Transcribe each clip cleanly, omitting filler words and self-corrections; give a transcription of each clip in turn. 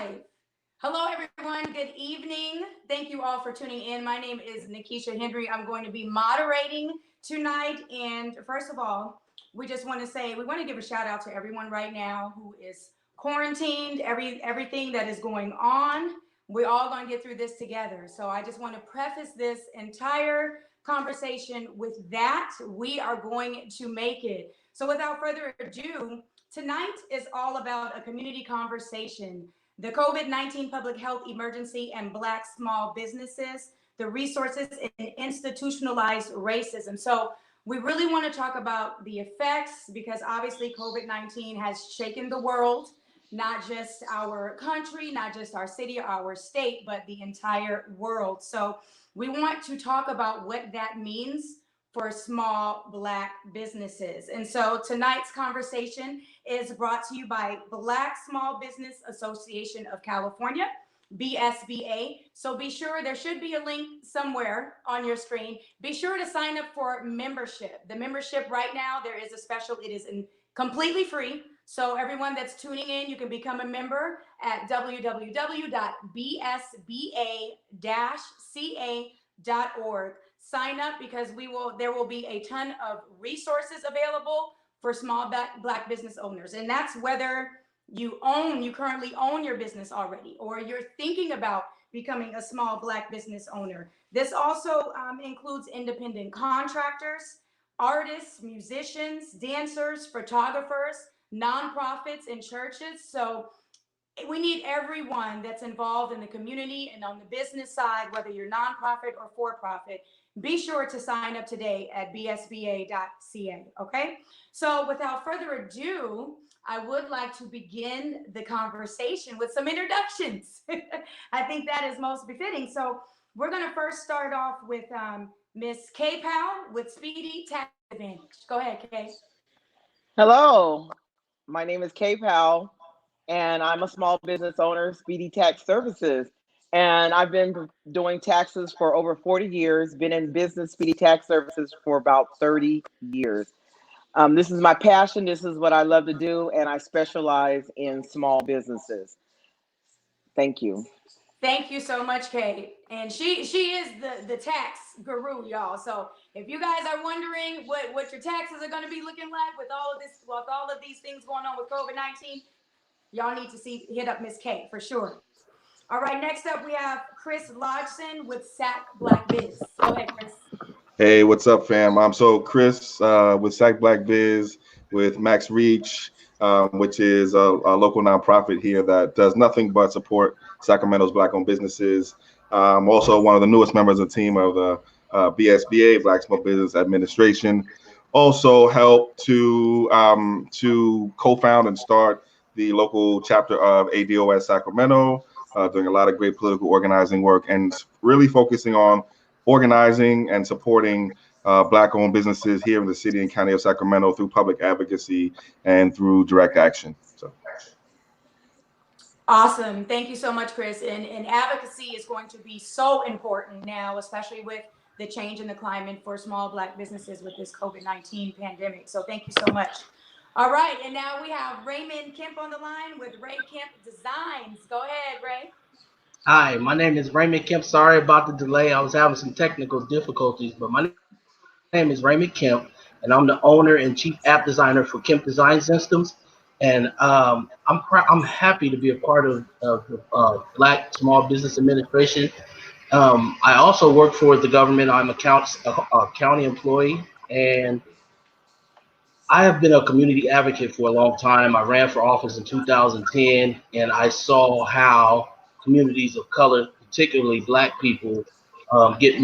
live. Hello, everyone. Good evening. Thank you all for tuning in. My name is Nikisha Henry. I'm going to be moderating tonight. And first of all, we just want to say we want to give a shout out to everyone right now who is quarantined, everything that is going on. We're all going to get through this together. So I just want to preface this entire conversation with that. We are going to make it. So without further ado, tonight is all about a community conversation, the COVID-19 public health emergency and Black small businesses, the resources in institutionalized racism. So we really want to talk about the effects because obviously COVID-19 has shaken the world, not just our country, not just our city or our state, but the entire world. So we want to talk about what that means for small Black businesses. And so tonight's conversation is brought to you by Black Small Business Association of California, BSBA. So be sure, there should be a link somewhere on your screen. Be sure to sign up for membership. The membership right now, there is a special, it is completely free. So everyone that's tuning in, you can become a member at www.bsba-ca.org. Sign up because there will be a ton of resources available for small Black business owners. And that's whether you currently own your business already, or you're thinking about becoming a small Black business owner. This also includes independent contractors, artists, musicians, dancers, photographers, nonprofits, and churches. So we need everyone that's involved in the community and on the business side, whether you're nonprofit or for-profit. Be sure to sign up today at bsba.ca, okay? So without further ado, I would like to begin the conversation with some introductions. I think that is most befitting. So we're gonna first start off with Miss Kay Powell with Speedy Tax Advantage. Go ahead, Kay. Hello, my name is Kay Powell, and I'm a small business owner, Speedy Tax Services. And I've been doing taxes for over 40 years, been in business, Speedy Tax Services, for about 30 years. This is my passion. This is what I love to do, and I specialize in small businesses. Thank you. Thank you so much, Kay. And she is the tax guru, y'all. So if you guys are wondering what your taxes are going to be looking like with all of these things going on with COVID-19, y'all need to hit up Miss Kay for sure. All right, next up we have Chris Lodgson with Sack Black Biz. Go ahead, Chris. Hey, what's up, fam? I'm so Chris with Sack Black Biz with Max Reach, which is a local nonprofit here that does nothing but support Sacramento's Black-owned businesses. Also, one of the newest members of the team of the BSBA, Black Small Business Administration. Also, helped to co-found and start the local chapter of ADOS Sacramento, doing a lot of great political organizing work and really focusing on organizing and supporting Black-owned businesses here in the city and county of Sacramento through public advocacy and through direct action. So, awesome. Thank you so much, Chris. And advocacy is going to be so important now, especially with the change in the climate for small Black businesses with this COVID-19 pandemic. So thank you so much. All right, and now we have Raymond Kemp on the line with Ray Kemp Designs. Go ahead, Ray. Hi, my name is Raymond Kemp. Sorry about the delay. I was having some technical difficulties, but my name is Raymond Kemp, and I'm the owner and chief app designer for Kemp Design Systems. And I'm happy to be a part of the Black Small Business Administration. I also work for the government. I'm a county employee, and I have been a community advocate for a long time. I ran for office in 2010, and I saw how communities of color, particularly Black people, get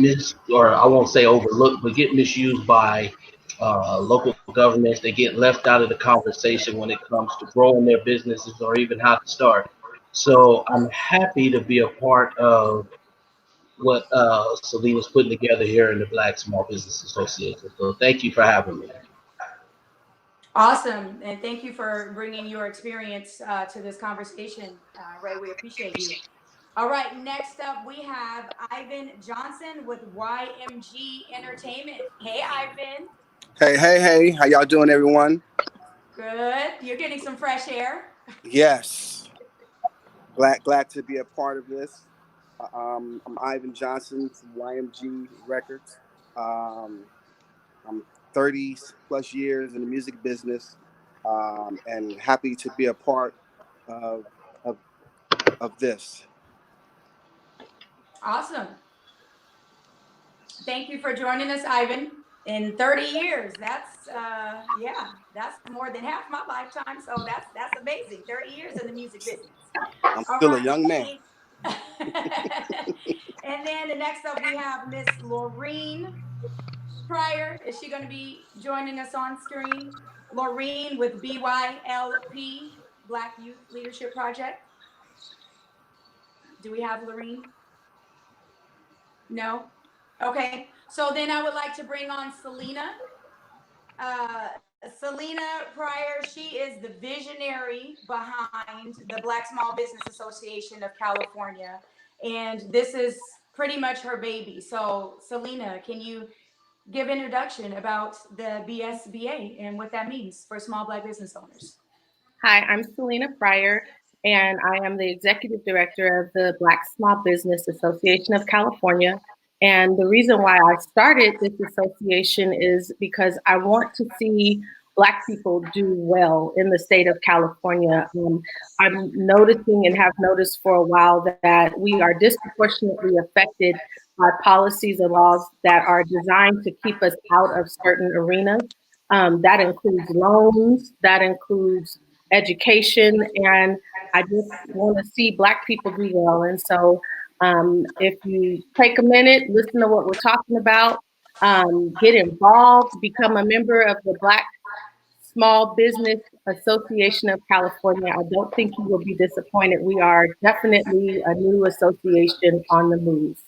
or I won't say overlooked, but get misused by local governments. They get left out of the conversation when it comes to growing their businesses or even how to start. So I'm happy to be a part of what Selena's putting together here in the Black Small Business Association. So thank you for having me. Awesome, and thank you for bringing your experience to this conversation, Ray. We appreciate you. All right, next up we have Ivan Johnson with YMG Entertainment. Hey, Ivan. Hey, how y'all doing, everyone? Good. You're getting some fresh air. Yes. Glad to be a part of this. I'm Ivan Johnson from YMG Records. Um, I'm 30 plus years in the music business, and happy to be a part of of, of this. Awesome. Thank you for joining us, Ivan. In 30 years, that's yeah, that's more than half my lifetime. So that's amazing. 30 years in the music business. I'm All still a right. young man. And then the next up we have Miss Laureen Pryor. Is she going to be joining us on screen? Laureen with BYLP, Black Youth Leadership Project. Do we have Laureen? No? Okay. So then I would like to bring on Selena. Selena Pryor, she is the visionary behind the Black Small Business Association of California. And this is pretty much her baby. So Selena, can you give introduction about the BSBA and what that means for small Black business owners? Hi, I'm Selena Pryor, and I am the Executive Director of the Black Small Business Association of California. And the reason why I started this association is because I want to see Black people do well in the state of California. I'm noticing and have noticed for a while that we are disproportionately affected by policies and laws that are designed to keep us out of certain arenas. That includes loans, that includes education, and I just want to see Black people do well. And so if you take a minute, listen to what we're talking about, get involved, become a member of the Black Small Business Association of California. I don't think you will be disappointed. We are definitely a new association on the move.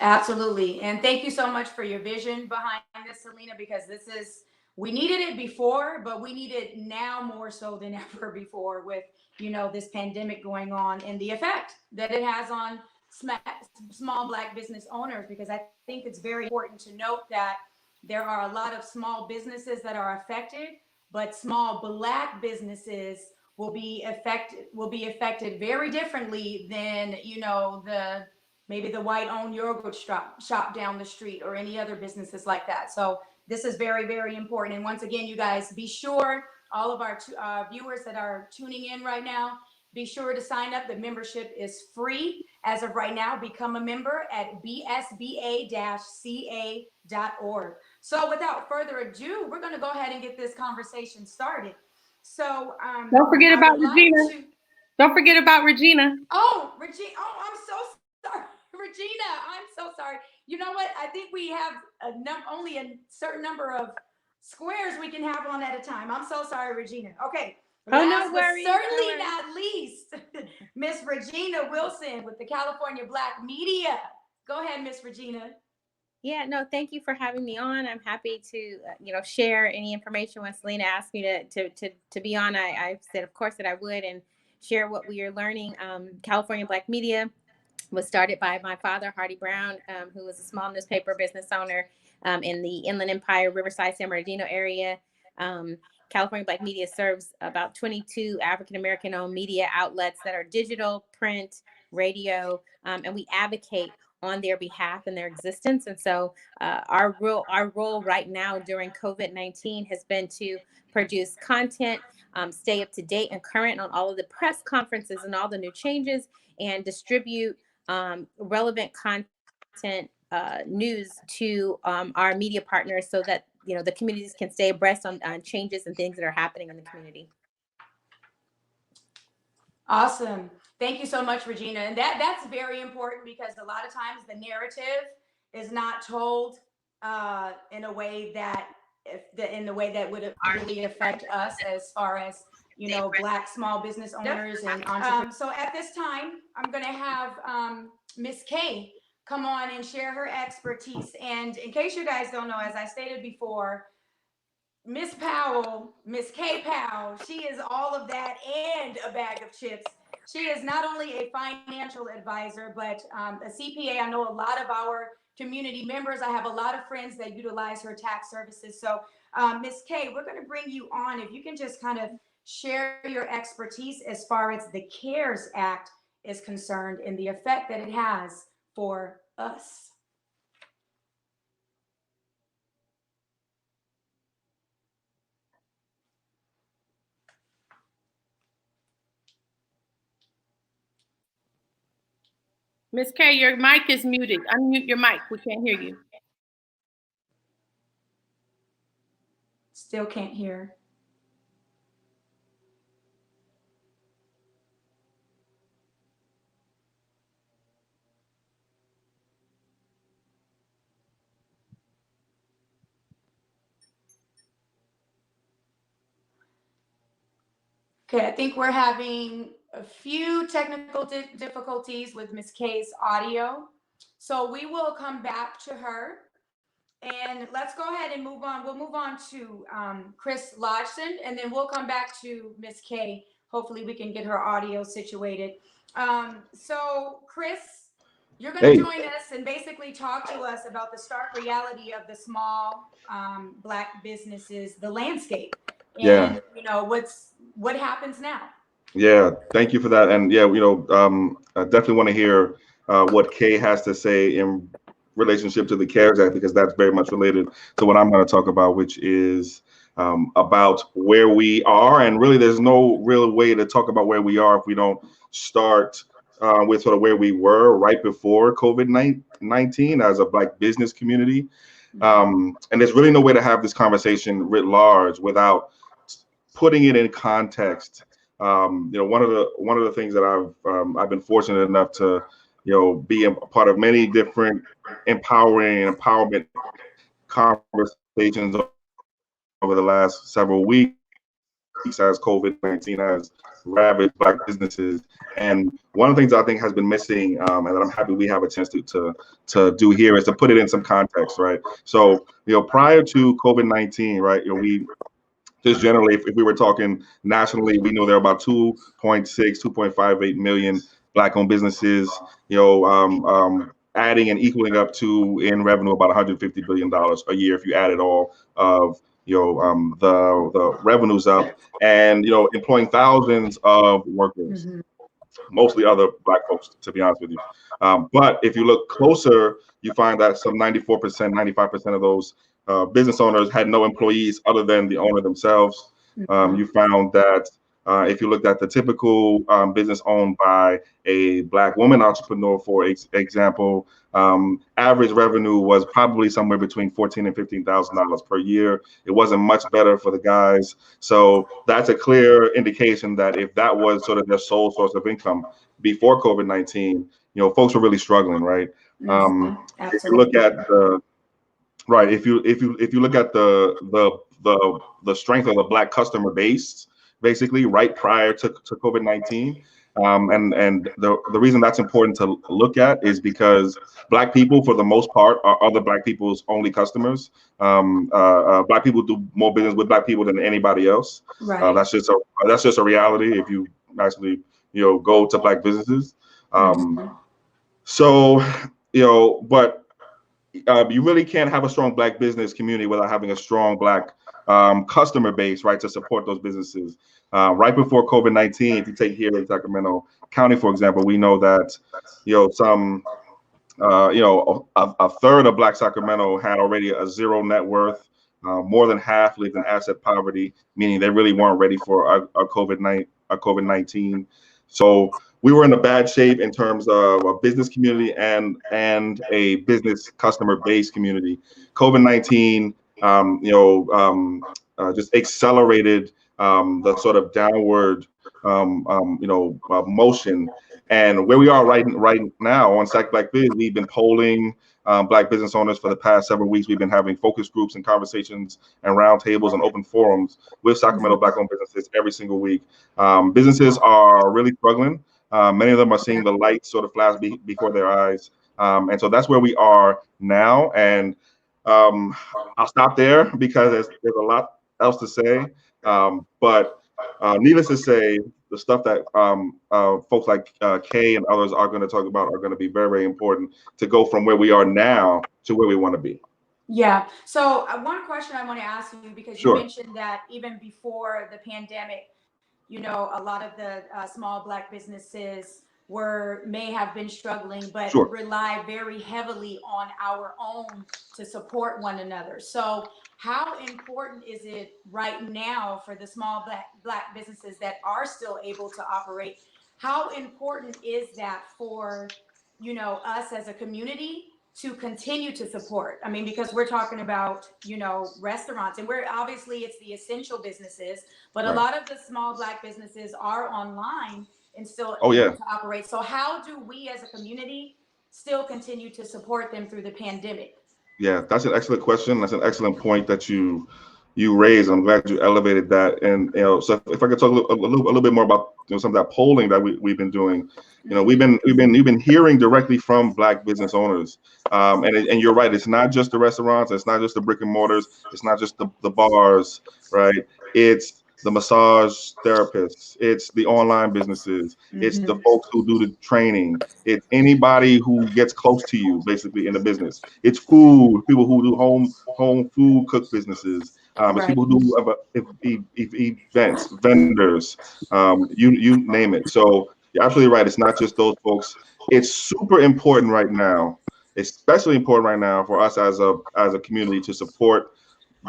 Absolutely. And thank you so much for your vision behind this, Selena, because we needed it before, but we need it now more so than ever before with, this pandemic going on and the effect that it has on small Black business owners, because I think it's very important to note that there are a lot of small businesses that are affected, but small Black businesses will be affected very differently than, maybe the white-owned yogurt shop down the street or any other businesses like that. So this is very, very important. And once again, you guys, be sure, all of our viewers that are tuning in right now, be sure to sign up. The membership is free as of right now. Become a member at bsba-ca.org. So without further ado, we're going to go ahead and get this conversation started. So don't forget about Regina. Don't forget about Regina. Oh, Regina. Oh, I'm so sorry. Regina, I'm so sorry. You know what? I think we have only a certain number of squares we can have on at a time. I'm so sorry, Regina. Okay. No worries. Certainly not least, Miss Regina Wilson with the California Black Media. Go ahead, Miss Regina. Yeah, no, thank you for having me on. I'm happy to, share any information when Selena asked me to be on. I said, of course, that I would, and share what we are learning. California Black Media was started by my father, Hardy Brown, who was a small newspaper business owner in the Inland Empire, Riverside, San Bernardino area. California Black Media serves about 22 African-American owned media outlets that are digital, print, radio, and we advocate on their behalf and their existence. And so our role right now during COVID-19 has been to produce content, stay up to date and current on all of the press conferences and all the new changes, and distribute relevant content news to our media partners so that the communities can stay abreast on changes and things that are happening in the community. Awesome. Thank you so much, Regina. And that's very important, because a lot of times the narrative is not told in a way that would really affect us as far as Black small business owners and entrepreneurs. So at this time, I'm going to have Miss Kay come on and share her expertise. And in case you guys don't know, as I stated before, Miss Powell, Miss Kay Powell, she is all of that and a bag of chips. She is not only a financial advisor, but a CPA. I know a lot of our community members. I have a lot of friends that utilize her tax services. So Miss Kay, we're going to bring you on. If you can just kind of share your expertise as far as the CARES Act is concerned and the effect that it has for us. Miss Kay, your mic is muted. Unmute your mic. We can't hear you. Still can't hear. Okay, I think we're having a few technical difficulties with Ms. Kay's audio. So we will come back to her. And let's go ahead and move on. We'll move on to Chris Lodgson, and then we'll come back to Ms. Kay. Hopefully we can get her audio situated. So Chris, you're going to join us and basically talk to us about the stark reality of the small Black businesses, the landscape, and you know what happens now. Yeah, thank you for that. And yeah, I definitely want to hear what Kay has to say in relationship to the CARES Act, because that's very much related to what I'm going to talk about, which is about where we are. And really, there's no real way to talk about where we are if we don't start with sort of where we were right before COVID-19 as a Black business community. And there's really no way to have this conversation writ large without putting it in context. One of the things that I've been fortunate enough to be a part of many different empowerment conversations over the last several weeks as COVID-19 has ravaged Black businesses. And one of the things I think has been missing, and that I'm happy we have a chance to do here, is to put it in some context, right? So, prior to COVID-19, right, we just generally, if we were talking nationally, we know there are about 2.58 million Black-owned businesses, adding and equaling up to in revenue about $150 billion a year if you add it all of the revenues up, and employing thousands of workers, mostly other Black folks, to be honest with you. But if you look closer, you find that some 94%, 95% of those business owners had no employees other than the owner themselves. You found that if you looked at the typical business owned by a Black woman entrepreneur, for example, average revenue was probably somewhere between $14,000 and $15,000 per year. It wasn't much better for the guys. So that's a clear indication that if that was sort of their sole source of income before COVID-19, folks were really struggling, right? If you look at the Right. If you look at the strength of the Black customer base, basically right prior to COVID-19, and the reason that's important to look at is because Black people, for the most part, are other Black people's only customers. Black people do more business with Black people than anybody else. Right. That's just a reality if you actually go to Black businesses. So but. You really can't have a strong Black business community without having a strong Black customer base, right, to support those businesses. Right before COVID-19, if you take here in Sacramento County, for example, we know that a third of Black Sacramento had already a zero net worth. More than half lived in asset poverty, meaning they really weren't ready for a COVID-19. So we were in a bad shape in terms of a business community and a business customer base community. COVID-19, just accelerated the sort of downward, motion. And where we are right now on Sac Black Biz, we've been polling Black business owners for the past several weeks. We've been having focus groups and conversations and roundtables and open forums with Sacramento Black-owned businesses every single week. Businesses are really struggling. Many of them are seeing the light sort of flash before their eyes. And so that's where we are now. And I'll stop there because there's a lot else to say. But needless to say, the stuff that folks like Kay and others are going to talk about are going to be very, very important to go from where we are now to where we want to be. Yeah. So one question I want to ask you, because you mentioned that even before the pandemic, a lot of the small Black businesses may have been struggling, but Sure. rely very heavily on our own to support one another. So how important is it right now for the small black businesses that are still able to operate? How important is that for, us as a community to continue to support? I mean, because we're talking about, restaurants, and we're obviously it's the essential businesses, but a Right. lot of the small black businesses are online and still Oh, able yeah. to operate. So how do we as a community still continue to support them through the pandemic? Yeah, that's an excellent question. That's an excellent point that you raised. I'm glad you elevated that. And so if I could talk a little bit more about some of that polling that we've been doing. We've been hearing directly from Black business owners. And you're right. It's not just the restaurants. It's not just the brick and mortars. It's not just the bars, right? It's the massage therapists. It's the online businesses. It's the folks who do the training. It's anybody who gets close to you, basically, in the business. It's food, people who do home food cook businesses. It's Right. people who do events, vendors, you name it. So you're absolutely right. It's not just those folks. It's super important right now, especially important right now for us as a community to support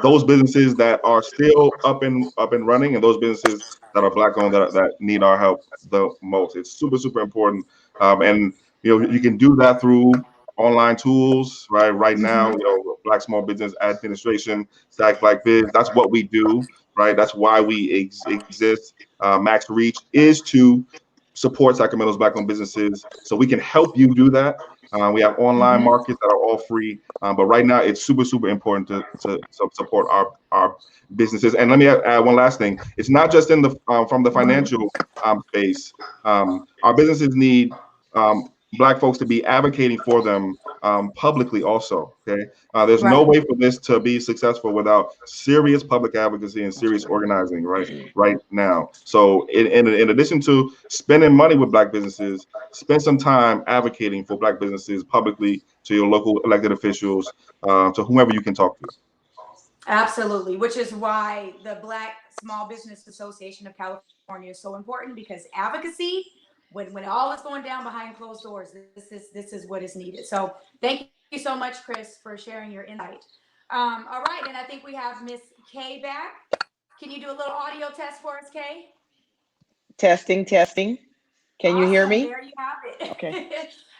those businesses that are still up and running, and those businesses that are Black owned that need our help the most. It's super important, and you can do that through online tools, right? Right now, Black Small Business Administration, SAC Black Biz. That's what we do, right? That's why we exist. Max Reach is to support Sacramento's Black owned businesses, so we can help you do that. We have online markets that are all free, but right now it's super important to support our businesses. And let me add one last thing. It's not just in the from the financial space. Our businesses need Black folks to be advocating for them publicly also. Okay, there's no Right. way for this to be successful without serious public advocacy and serious organizing right now. So in addition to spending money with Black businesses, spend some time advocating for Black businesses publicly to your local elected officials, to whomever you can talk to. Absolutely, which is why the Black Small Business Association of California is so important, because advocacy, when all is going down behind closed doors, this is what is needed. So thank you so much, Chris, for sharing your insight. All right, and I think we have Miss Kay back. Can you do a little audio test for us, Kay? Testing. Can you hear Awesome. me? There you have it. Okay.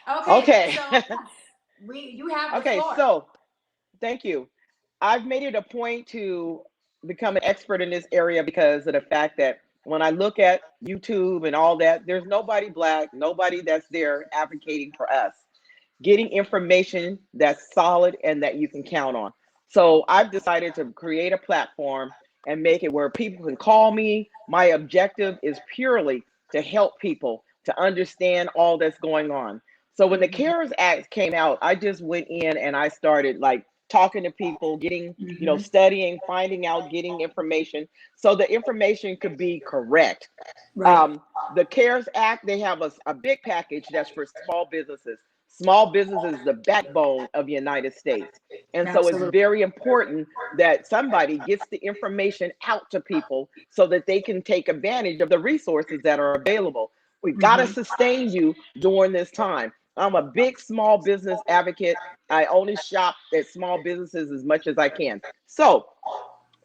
Okay, Okay. so yes, you have the Okay, floor. so thank you. I've made it a point to become an expert in this area because of the fact that when I look at YouTube and all that, there's nobody Black, nobody that's there advocating for us, getting information that's solid and that you can count on. So I've decided to create a platform and make it where people can call me. My objective is purely to help people to understand all that's going on. So when the CARES Act came out, I just went in and I started like talking to people, getting, studying, finding out, getting information so the information could be correct. Right. The CARES Act, they have a big package that's for small businesses. Small business is the backbone of the United States. And so it's Absolutely. very important that somebody gets the information out to people so that they can take advantage of the resources that are available. We've got to sustain you during this time. I'm a big small business advocate. I only shop at small businesses as much as I can. So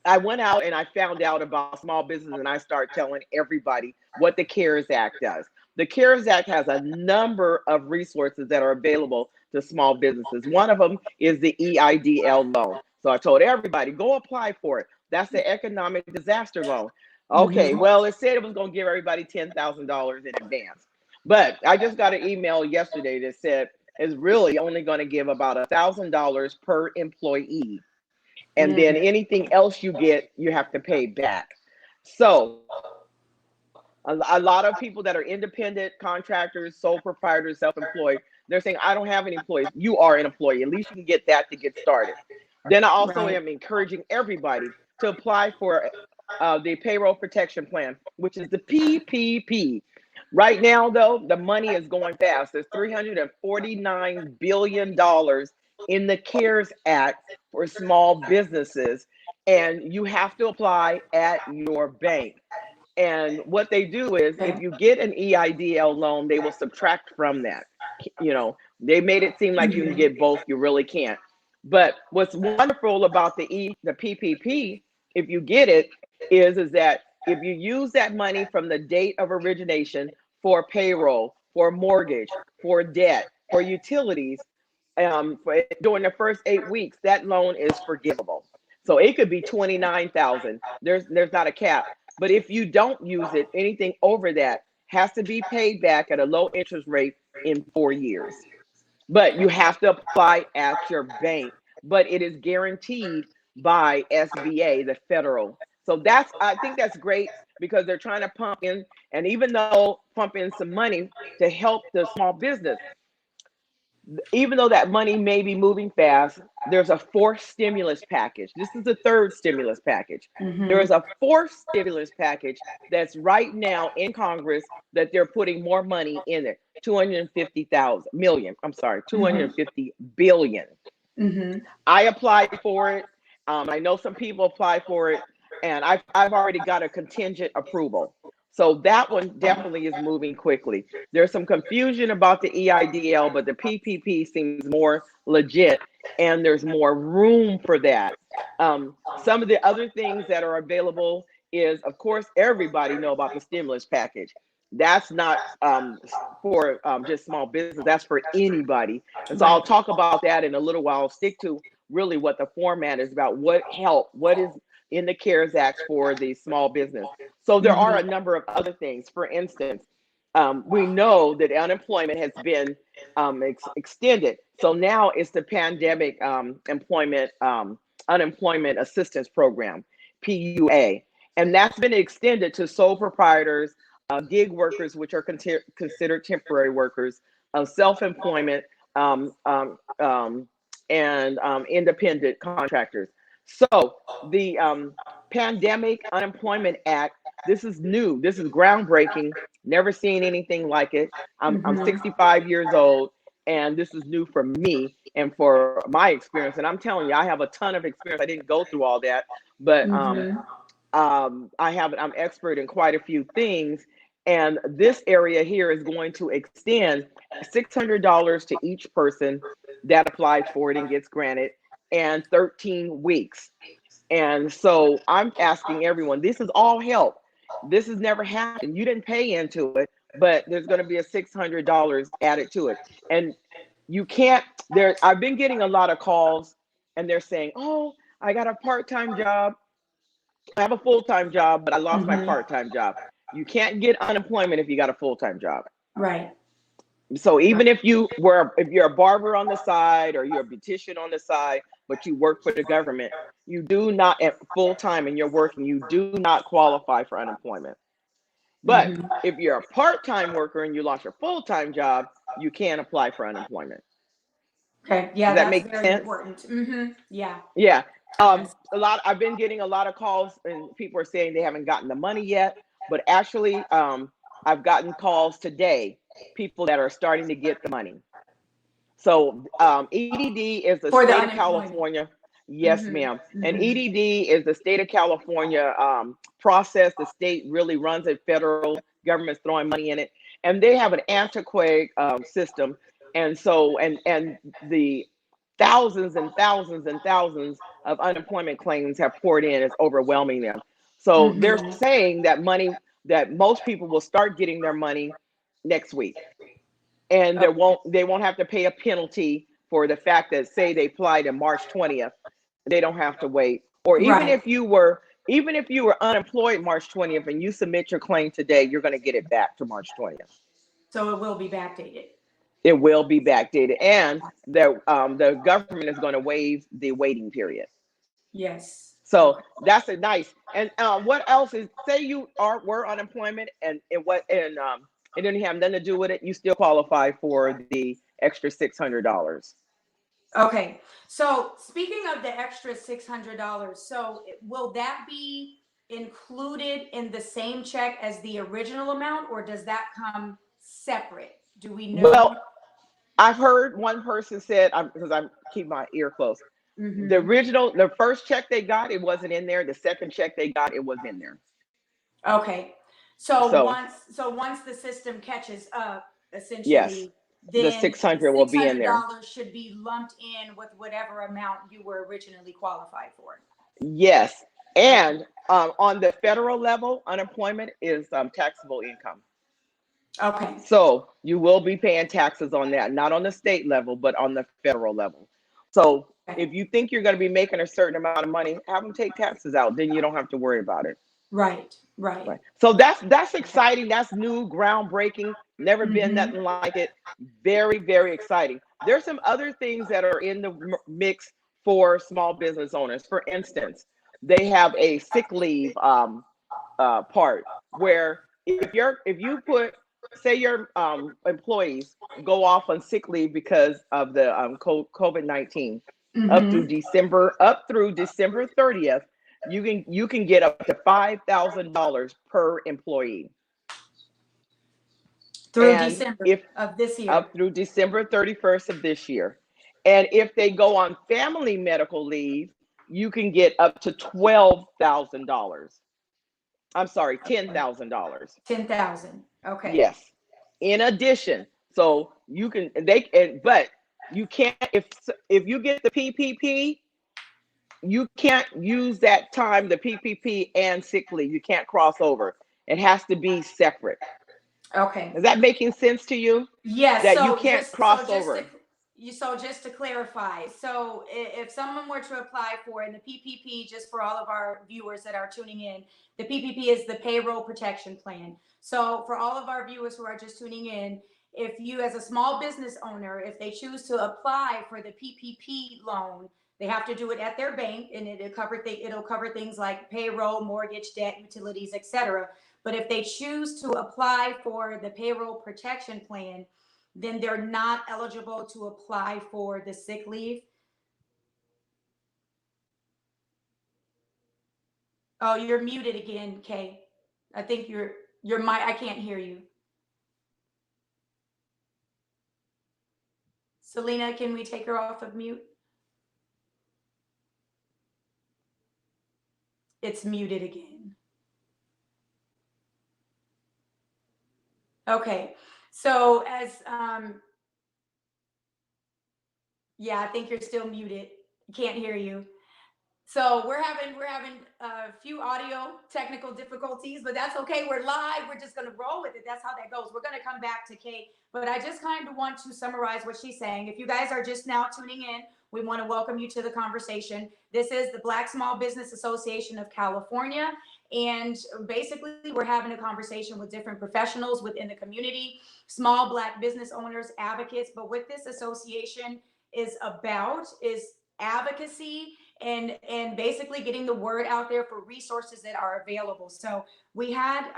I went out and I found out about small business and I started telling everybody what the CARES Act does. The CARES Act has a number of resources that are available to small businesses. One of them is the EIDL loan. So I told everybody, go apply for it. That's the economic disaster loan. Okay, well, it said it was going to give everybody $10,000 in advance. But I just got an email yesterday that said it's really only going to give about $1,000 per employee. And then anything else you get, you have to pay back. So a lot of people that are independent contractors, sole proprietors, self-employed, they're saying, I don't have any employees. You are an employee. At least you can get that to get started. Then I also am encouraging everybody to apply for the payroll protection plan, which is the PPP. Right now, though, the money is going fast. There's $349 billion in the CARES Act for small businesses, and you have to apply at your bank. And what they do is if you get an EIDL loan, they will subtract from that. You know, they made it seem like you can get both. You really can't. But what's wonderful about the PPP, if you get it, is that if you use that money from the date of origination for payroll, for mortgage, for debt, for utilities, during the first 8 weeks, that loan is forgivable. So it could be 29,000. There's not a cap. But if you don't use it, anything over that has to be paid back at a low interest rate in 4 years. But you have to apply at your bank. But it is guaranteed by SBA, the federal. So I think that's great because they're trying to pump in, and even though pump in some money to help the small business, even though that money may be moving fast, there's a fourth stimulus package. This is the third stimulus package. There is a fourth stimulus package that's right now in Congress that they're putting more money in it. 250 billion. I applied for it. I know some people apply for it, and I've already got a contingent approval. So that one definitely is moving quickly. There's some confusion about the EIDL, but the PPP seems more legit, and there's more room for that. Some of the other things that are available is, of course, everybody know about the stimulus package. That's not for just small business. That's for anybody. And so I'll talk about that in a little while. I'll stick to really what the format is about, what is in the CARES Act for the small business. So there are a number of other things. For instance, we know that unemployment has been extended. So now it's the pandemic unemployment assistance program, PUA. And that's been extended to sole proprietors, gig workers, which are considered temporary workers, self-employment, and independent contractors. So the Pandemic Unemployment Act, this is new. This is groundbreaking. Never seen anything like it. I'm 65 years old, and this is new for me and for my experience. And I'm telling you, I have a ton of experience. I didn't go through all that, but I'm expert in quite a few things. And this area here is going to extend $600 to each person that applies for it and gets granted, and 13 weeks. And so I'm asking everyone, this is all help. This has never happened. You didn't pay into it, but there's going to be a $600 added to it. And you can't, I've been getting a lot of calls, and they're saying, oh, I got a part-time job. I have a full-time job, but I lost my part-time job. You can't get unemployment if you got a full-time job. Right. So even if you're a barber on the side, or you're a beautician on the side, but you work for the government, you do not, at full-time and you're working, you do not qualify for unemployment. But if you're a part-time worker and you lost your full-time job, you can apply for unemployment. Okay. Yeah, Does that that's make very sense? important. Yeah. Yeah. I've been getting a lot of calls, and people are saying they haven't gotten the money yet, but actually, I've gotten calls today, people that are starting to get the money. So EDD is the state of California. Yes, ma'am. And EDD is the state of California process. The state really runs it. Federal government's throwing money in it, and they have an antiquated system. And so, and the thousands and thousands and thousands of unemployment claims have poured in. It's overwhelming them. So they're saying that most people will start getting their money next week, and they won't have to pay a penalty for the fact that, say, they applied in March 20th, they don't have to wait. Or even if you were unemployed March 20th and you submit your claim today, you're going to get it back to March 20th. So it will be backdated. It will be backdated, and the government is going to waive the waiting period. Yes. So that's a nice. And what else is, say you were unemployment and it didn't have nothing to do with it, you still qualify for the extra $600. Okay. So speaking of the extra $600, so will that be included in the same check as the original amount, or does that come separate? Do we know? Well, I've heard one person said, because I keep my ear close, the first check they got, it wasn't in there. The second check they got, it was in there. Okay. So So once the system catches up, yes, essentially, the then 600 will be in there. $600 should be lumped in with whatever amount you were originally qualified for. Yes. And on the federal level, unemployment is taxable income. Okay. So you will be paying taxes on that, not on the state level, but on the federal level. So if you think you're going to be making a certain amount of money, have them take taxes out. Then you don't have to worry about it. Right. Right. Right. So that's exciting. That's new, groundbreaking. Never been Mhm. nothing like it. Very, very exciting. There's some other things that are in the mix for small business owners. For instance, they have a sick leave part where if you put, say your employees go off on sick leave because of the COVID-19 up through December 30th, you can get up to $5,000 per employee. Through And December if of this year. up through December 31st of this year. And if they go on family medical leave, you can get up to $12,000. I'm sorry, $10,000. 10,000. Okay. Yes. In addition, so you can but you can't, if you get the PPP, you can't use that time, the PPP and sick leave. You can't cross over. It has to be separate. Okay. Is that making sense to you? Yes. That you can't cross over. Just to clarify, so if someone were to apply for, and the PPP, just for all of our viewers that are tuning in, the PPP is the payroll protection plan. So for all of our viewers who are just tuning in, if you as a small business owner, if they choose to apply for the PPP loan, they have to do it at their bank, and it'll cover things like payroll, mortgage, debt, utilities, etc. But if they choose to apply for the payroll protection plan, then they're not eligible to apply for the sick leave. Oh, you're muted again, Kay. I think your mic, I can't hear you. Selena, can we take her off of mute? It's muted again. Okay, so as yeah, I think you're still muted. Can't hear you. So we're having a few audio technical difficulties, but that's okay. We're live. We're just going to roll with it. That's how that goes. We're going to come back to Kate, but I just kind of want to summarize what she's saying. If you guys are just now tuning in, we want to welcome you to the conversation. This is the Black Small Business Association of California, and basically we're having a conversation with different professionals within the community, small Black business owners, advocates. But what this association is about is advocacy and basically getting the word out there for resources that are available. So we had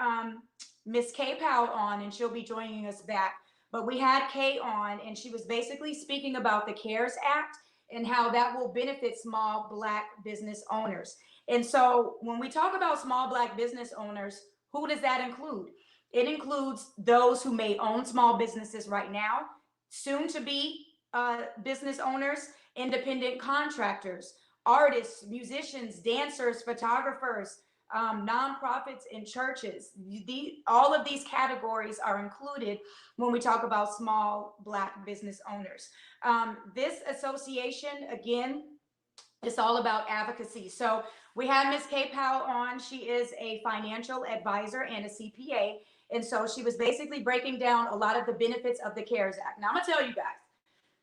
Miss Kay Powell on, and she'll be joining us back. But we had Kay on, and she was basically speaking about the CARES Act and how that will benefit small Black business owners. And so when we talk about small Black business owners, who does that include? It includes those who may own small businesses right now, soon to be business owners, independent contractors, artists, musicians, dancers, photographers, nonprofits, and churches. All of these categories are included when we talk about small Black business owners. This association, again, it's all about advocacy. So we had Ms. Kay Powell on. She is a financial advisor and a CPA. And so she was basically breaking down a lot of the benefits of the CARES Act. Now I'm gonna tell you guys,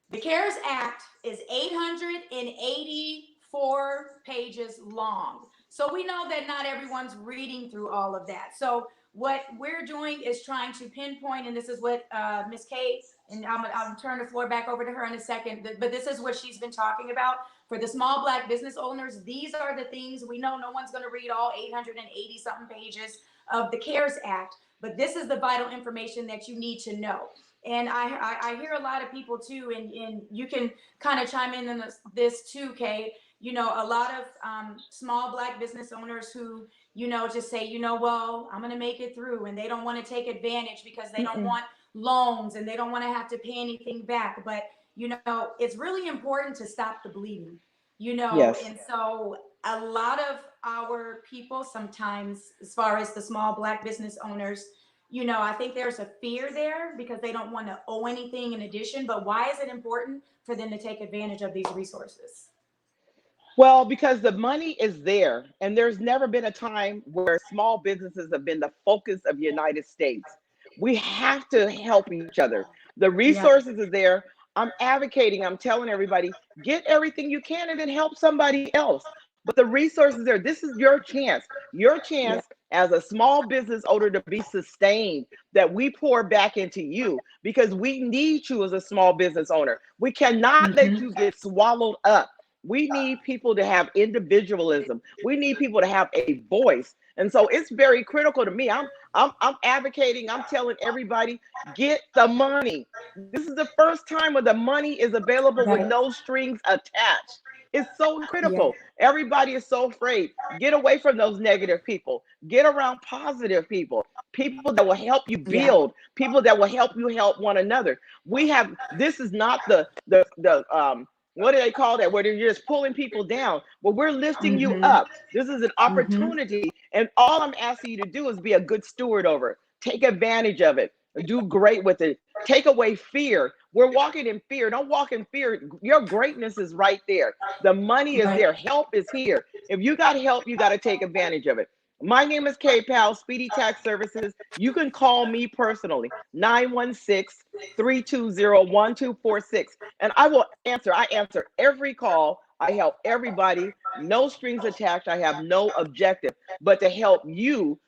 the CARES Act is 884 pages long. So we know that not everyone's reading through all of that. So what we're doing is trying to pinpoint, and this is what Ms. Kay, and I'll turn the floor back over to her in a second, but this is what she's been talking about. For the small Black business owners, these are the things we know. No one's going to read all 880 something pages of the CARES Act, but this is the vital information that you need to know. And I hear a lot of people too, and you can kind of chime in on this too, Kay. You know, a lot of small Black business owners who, you know, just say, you know, well, I'm going to make it through, and they don't want to take advantage because they don't want loans and they don't want to have to pay anything back. But, you know, it's really important to stop the bleeding, you know. Yes. And so a lot of our people sometimes, as far as the small Black business owners, I think there's a fear there because they don't want to owe anything in addition. But why is it important for them to take advantage of these resources? Well, because the money is there, and there's never been a time where small businesses have been the focus of the United States. We have to help each other. The Yeah. resources are there. I'm advocating, I'm telling everybody, get everything you can and then help somebody else. But the resources there, this is your Yeah. chance as a small business owner to be sustained, that we pour back into you because we need you as a small business owner. We cannot let Hmm. you get swallowed up. We need people to have individualism. We need people to have a voice. And so it's very critical to me. I'm advocating, I'm telling everybody, get the money. This is the first time where the money is available with Right. no strings attached. It's so Yeah. critical. Everybody is so afraid. Get away from those negative people. Get around positive people. People that will help you Yeah. build, people that will help you help one another. We have, this is not the what do they call that? Where you're just pulling people down. Well, we're lifting you Hmm. up. This is an Hmm. opportunity. And all I'm asking you to do is be a good steward over it. Take advantage of it. Do great with it. Take away fear. We're walking in fear. Don't walk in fear. Your greatness is right there. The money is Right. there. Help is here. If you got help, you got to take advantage of it. My name is Kay Powell, Speedy Tax Services. You can call me personally, 916-320-1246. And I will answer. I answer every call. I help everybody. No strings attached. I have no objective but to help you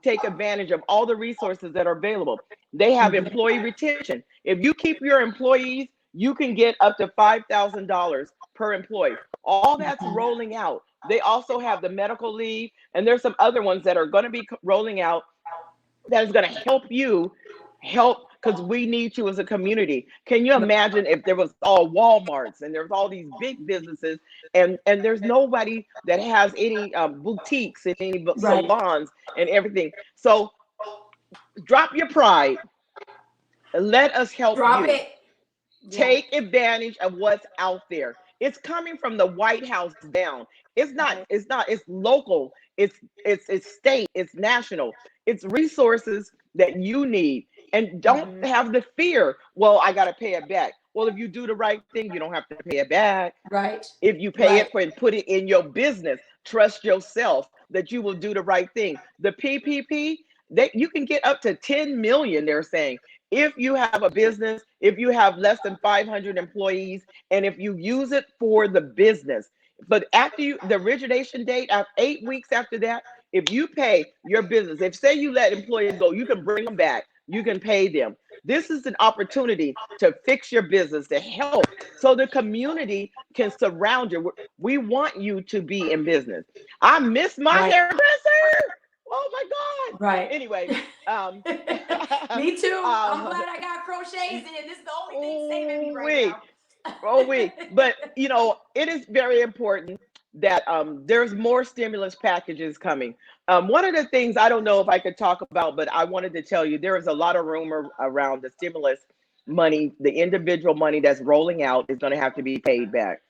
take advantage of all the resources that are available. They have Hmm. employee retention. If you keep your employees, you can get up to $5,000 per employee. All that's Hmm. rolling out. They also have the medical leave, and there's some other ones that are going to be rolling out that is going to help you help because we need you as a community. Can you imagine if there was all Walmarts and there's all these big businesses and there's nobody that has any boutiques and any Right. salons and everything? So drop your pride and let us help Drop you. it. Yeah. Take advantage of what's out there. It's coming from the White House down. Right. It's local, it's state, it's national. It's resources that you need. And don't Hmm. have the fear, well, I gotta pay it back. Well, if you do the right thing, you don't have to pay it back. Right. If you pay Right. it for and put it in your business, trust yourself that you will do the right thing. The PPP, that you can get up to 10 million, they're saying. If you have a business, if you have less than 500 employees, and if you use it for the business. But after the origination date, 8 weeks after that, if you pay your business, if say you let employees go, you can bring them back, you can pay them. This is an opportunity to fix your business, to help so the community can surround you. We want you to be in business. I miss my Right. hairdresser. Oh my God. Right. Anyway, Me too. I'm um, glad I got crochets in. This is the only thing saving me oh right wait, now. oh wait. But it is very important that there's more stimulus packages coming. One of the things I don't know if I could talk about, but I wanted to tell you there is a lot of rumor around the stimulus money, the individual money that's rolling out is going to have to be paid back.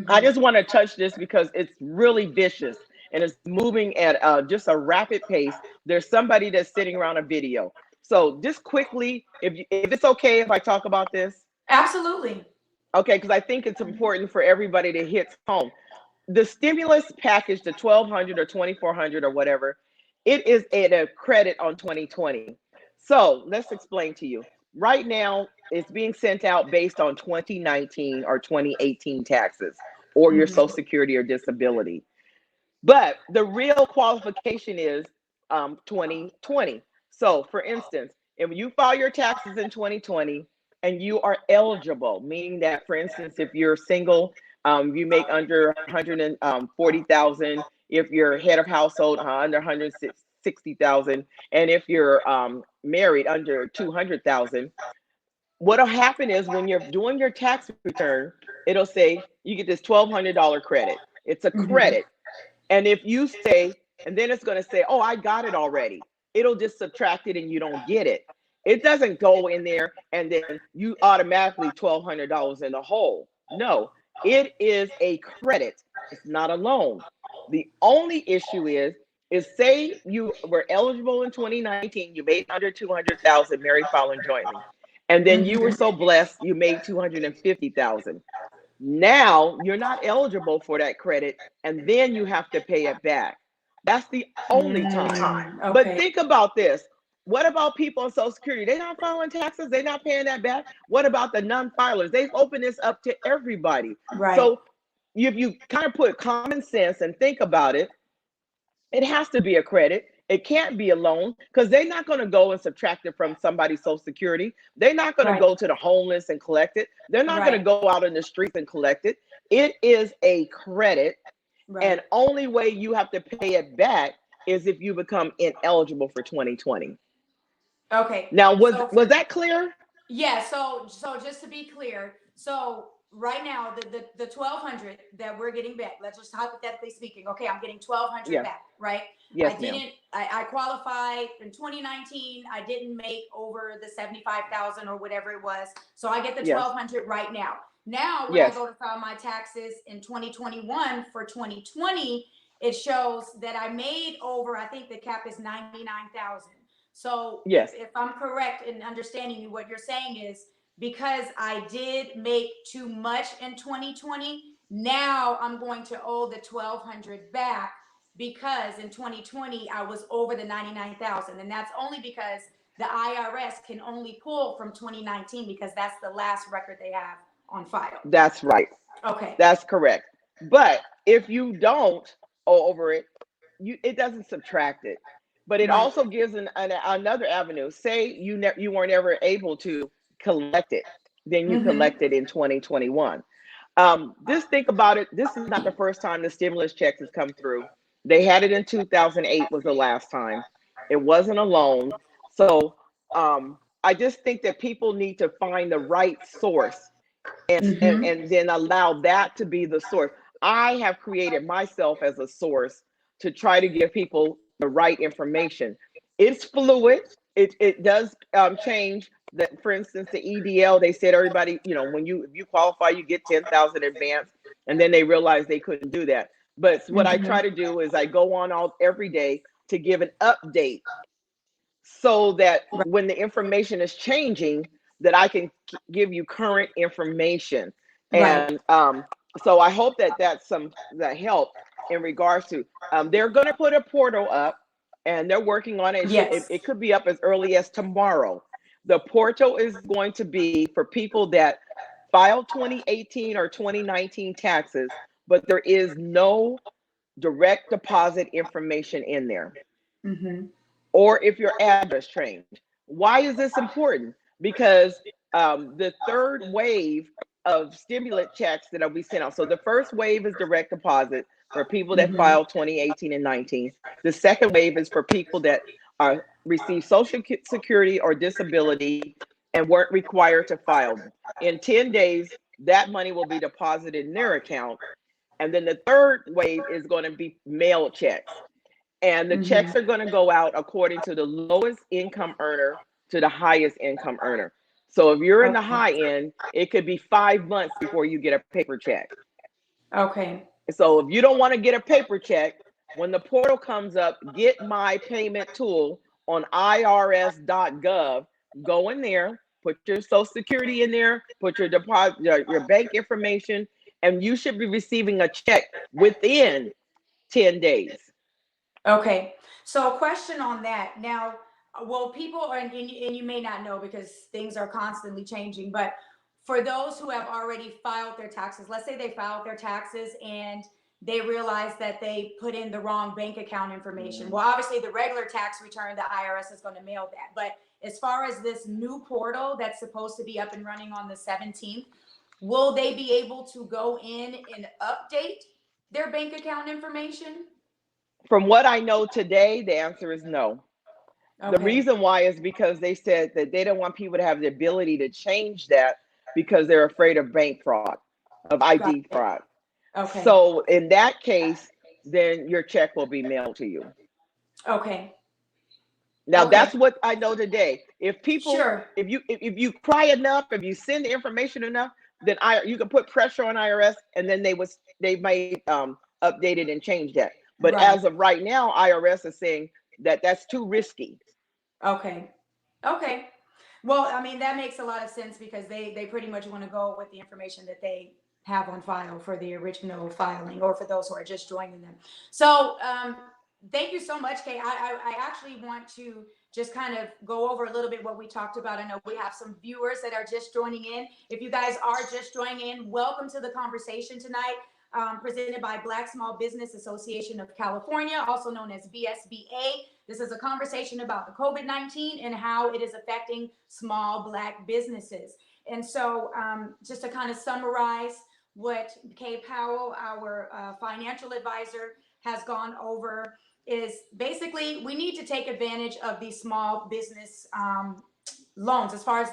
I Hmm. just want to touch this because it's really vicious and it's moving at just a rapid pace. There's somebody that's sitting around a video. So just quickly, if it's okay if I talk about this, Absolutely. okay, because I think it's important for everybody to hit home. The stimulus package, the 1,200 or 2,400 or whatever, it is at a credit on 2020. So let's explain to you. Right now, it's being sent out based on 2019 or 2018 taxes or your Hmm. Social Security or disability. But the real qualification is 2020. So, for instance, if you file your taxes in 2020 and you are eligible, meaning that, for instance, if you're single, you make under 140,000. If you're head of household, under 160,000, and if you're married, under 200,000. What'll happen is when you're doing your tax return, it'll say you get this $1,200 credit. It's a Hmm. credit. And if you say, and then it's going to say, oh, I got it already, it'll just subtract it and you don't get it. It doesn't go in there and then you automatically $1,200 in the hole. No, It is a credit. It's not a loan. The only issue is say you were eligible in 2019, you made under 200,000 married filing jointly, and then you were so blessed you made 250,000. Now you're not eligible for that credit, and then you have to pay it back. That's the only time. But Okay. think about this. What about people on Social Security? They're not filing taxes. They're not paying that back. What about the non-filers? They've opened this up to everybody. Right. So if you kind of put common sense and think about it, it has to be a credit. It can't be a loan because they're not going to go and subtract it from somebody's Social Security. They're not going to go to the homeless and collect it. They're not going to go out in the streets and collect it. It is a credit. And only way you have to pay it back is if you become ineligible for 2020. Okay. Now, was that clear? Yeah. So just to be clear, so right now the 1,200 that we're getting back. Let's just hypothetically speaking. Okay, I'm getting 1,200 back, right? Yes, I qualified in 2019. I didn't make over the 75,000 or whatever it was, so I get the 1,200 right now. Now, when I go to file my taxes in 2021 for 2020, it shows that I made over. I think the cap is 99,000. So if I'm correct in understanding you, what you're saying is because I did make too much in 2020, now I'm going to owe the 1,200 back because in 2020 I was over the 99,000, and that's only because the IRS can only pull from 2019 because that's the last record they have on file. That's right. Okay. That's correct. But if you don't owe over it, it doesn't subtract it. But it also gives another avenue. Say you weren't ever able to collect it, then you collect it in 2021. Just think about it. This is not the first time the stimulus checks has come through. They had it in 2008 was the last time. It wasn't a loan. So I just think that people need to find the right source and then allow that to be the source. I have created myself as a source to try to give people the right information. It's fluid. It does change. That, for instance, the EDL, they said everybody, if you qualify, you get 10,000 advance, and then they realized they couldn't do that. But what I try to do is I go on every day to give an update so that when the information is changing, that I can give you current information. And so I hope that that's that help in regards to they're going to put a portal up, and they're working on it. It could be up as early as tomorrow. The portal is going to be for people that filed 2018 or 2019 taxes, but there is no direct deposit information in there. Or if your address changed. Why is this important? Because the third wave of stimulus checks that will be sent out. So the first wave is direct deposit for people that filed 2018 and 19. The second wave is for people that receive Social Security or disability and weren't required to file. In 10 days, that money will be deposited in their account. And then the third wave is going to be mail checks. And the checks are going to go out according to the lowest income earner to the highest income earner. So if you're in the high end, it could be 5 months before you get a paper check. Okay. So if you don't want to get a paper check, when the portal comes up, get my payment tool on irs.gov, go in there, put your Social Security in there, put your deposit, your bank information, and you should be receiving a check within 10 days. Okay. So a question on that. Now, well, people are, and you may not know because things are constantly changing, but for those who have already filed their taxes, let's say they filed their taxes and they realize that they put in the wrong bank account information. Well, obviously the regular tax return, the IRS is going to mail that. But as far as this new portal that's supposed to be up and running on the 17th, will they be able to go in and update their bank account information? From what I know today, the answer is no. The reason why is because they said that they don't want people to have the ability to change that because they're afraid of bank fraud, of ID fraud. So in that case, then your check will be mailed to you. Now that's what I know today. If people, if you cry enough, if you send the information enough, then you can put pressure on IRS, and then they might update it and change that. But Right. as of right now, IRS is saying that that's too risky. Okay. Okay. Well, I mean, that makes a lot of sense because they pretty much want to go with the information that they have on file for the original filing or for those who are just joining them. So, thank you so much, Kay. I actually want to just kind of go over a little bit what we talked about. I know we have some viewers that are just joining in. If you guys are just joining in, welcome to the conversation tonight. Presented by Black Small Business Association of California, also known as BSBA. This is a conversation about the COVID-19 and how it is affecting small Black businesses. And so just to kind of summarize what Kay Powell, our financial advisor, has gone over is basically we need to take advantage of these small business loans as far as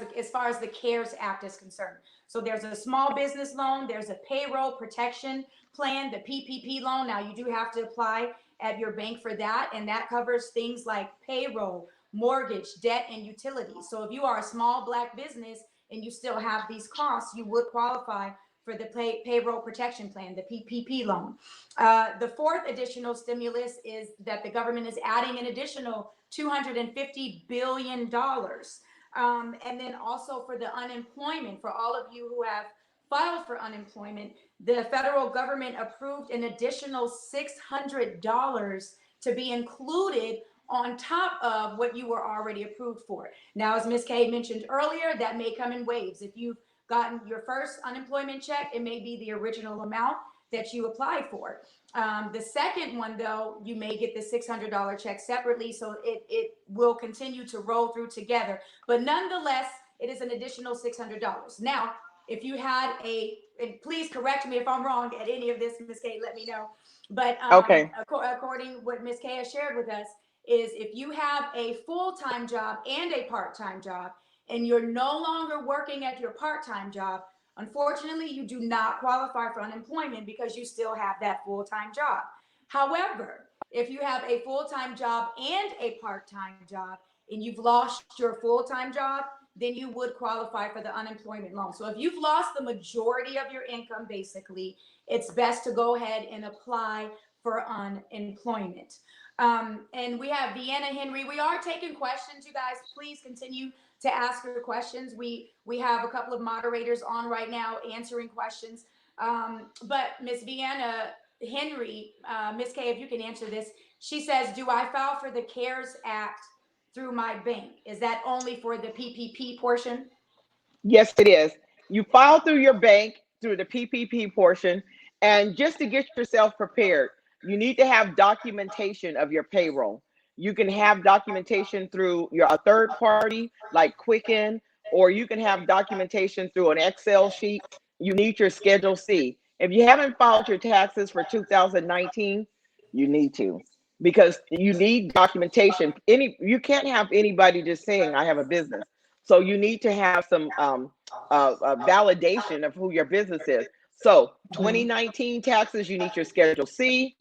the CARES Act is concerned. So there's a small business loan, there's a payroll protection plan, the PPP loan. Now you do have to apply at your bank for that, and that covers things like payroll, mortgage, debt, and utilities. So if you are a small Black business and you still have these costs, you would qualify for the payroll protection plan, the PPP loan. The fourth additional stimulus is that the government is adding an additional $250 billion. And then also for the unemployment, for all of you who have filed for unemployment, the federal government approved an additional $600 to be included on top of what you were already approved for. Now, as Ms. Kay mentioned earlier, that may come in waves. If you've gotten your first unemployment check, it may be the original amount that you applied for. The second one, though, you may get the $600 check separately, so it will continue to roll through together. But nonetheless, it is an additional $600. Now, if you had and please correct me if I'm wrong at any of this, Ms. Kay, let me know. But Okay. According to what Ms. Kay has shared with us, is if you have a full-time job and a part-time job, and you're no longer working at your part-time job, unfortunately, you do not qualify for unemployment because you still have that full-time job. However, if you have a full-time job and a part-time job, and you've lost your full-time job, then you would qualify for the unemployment loan. So if you've lost the majority of your income, basically, it's best to go ahead and apply for unemployment. And we have Vienna Henry. We are taking questions, you guys. Please continue to ask your questions. We have a couple of moderators on right now answering questions. But Miss Vienna Henry, Miss Kay, if you can answer this, she says, do I file for the CARES Act through my bank? Is that only for the PPP portion? Yes, it is. You file through your bank through the PPP portion, and just to get yourself prepared, you need to have documentation of your payroll. You can have documentation through a third party like Quicken, or you can have documentation through an Excel sheet. You need your Schedule C. If you haven't filed your taxes for 2019, you need to, because you need documentation. You can't have anybody just saying, I have a business. So you need to have some validation of who your business is. So 2019 taxes, you need your Schedule C.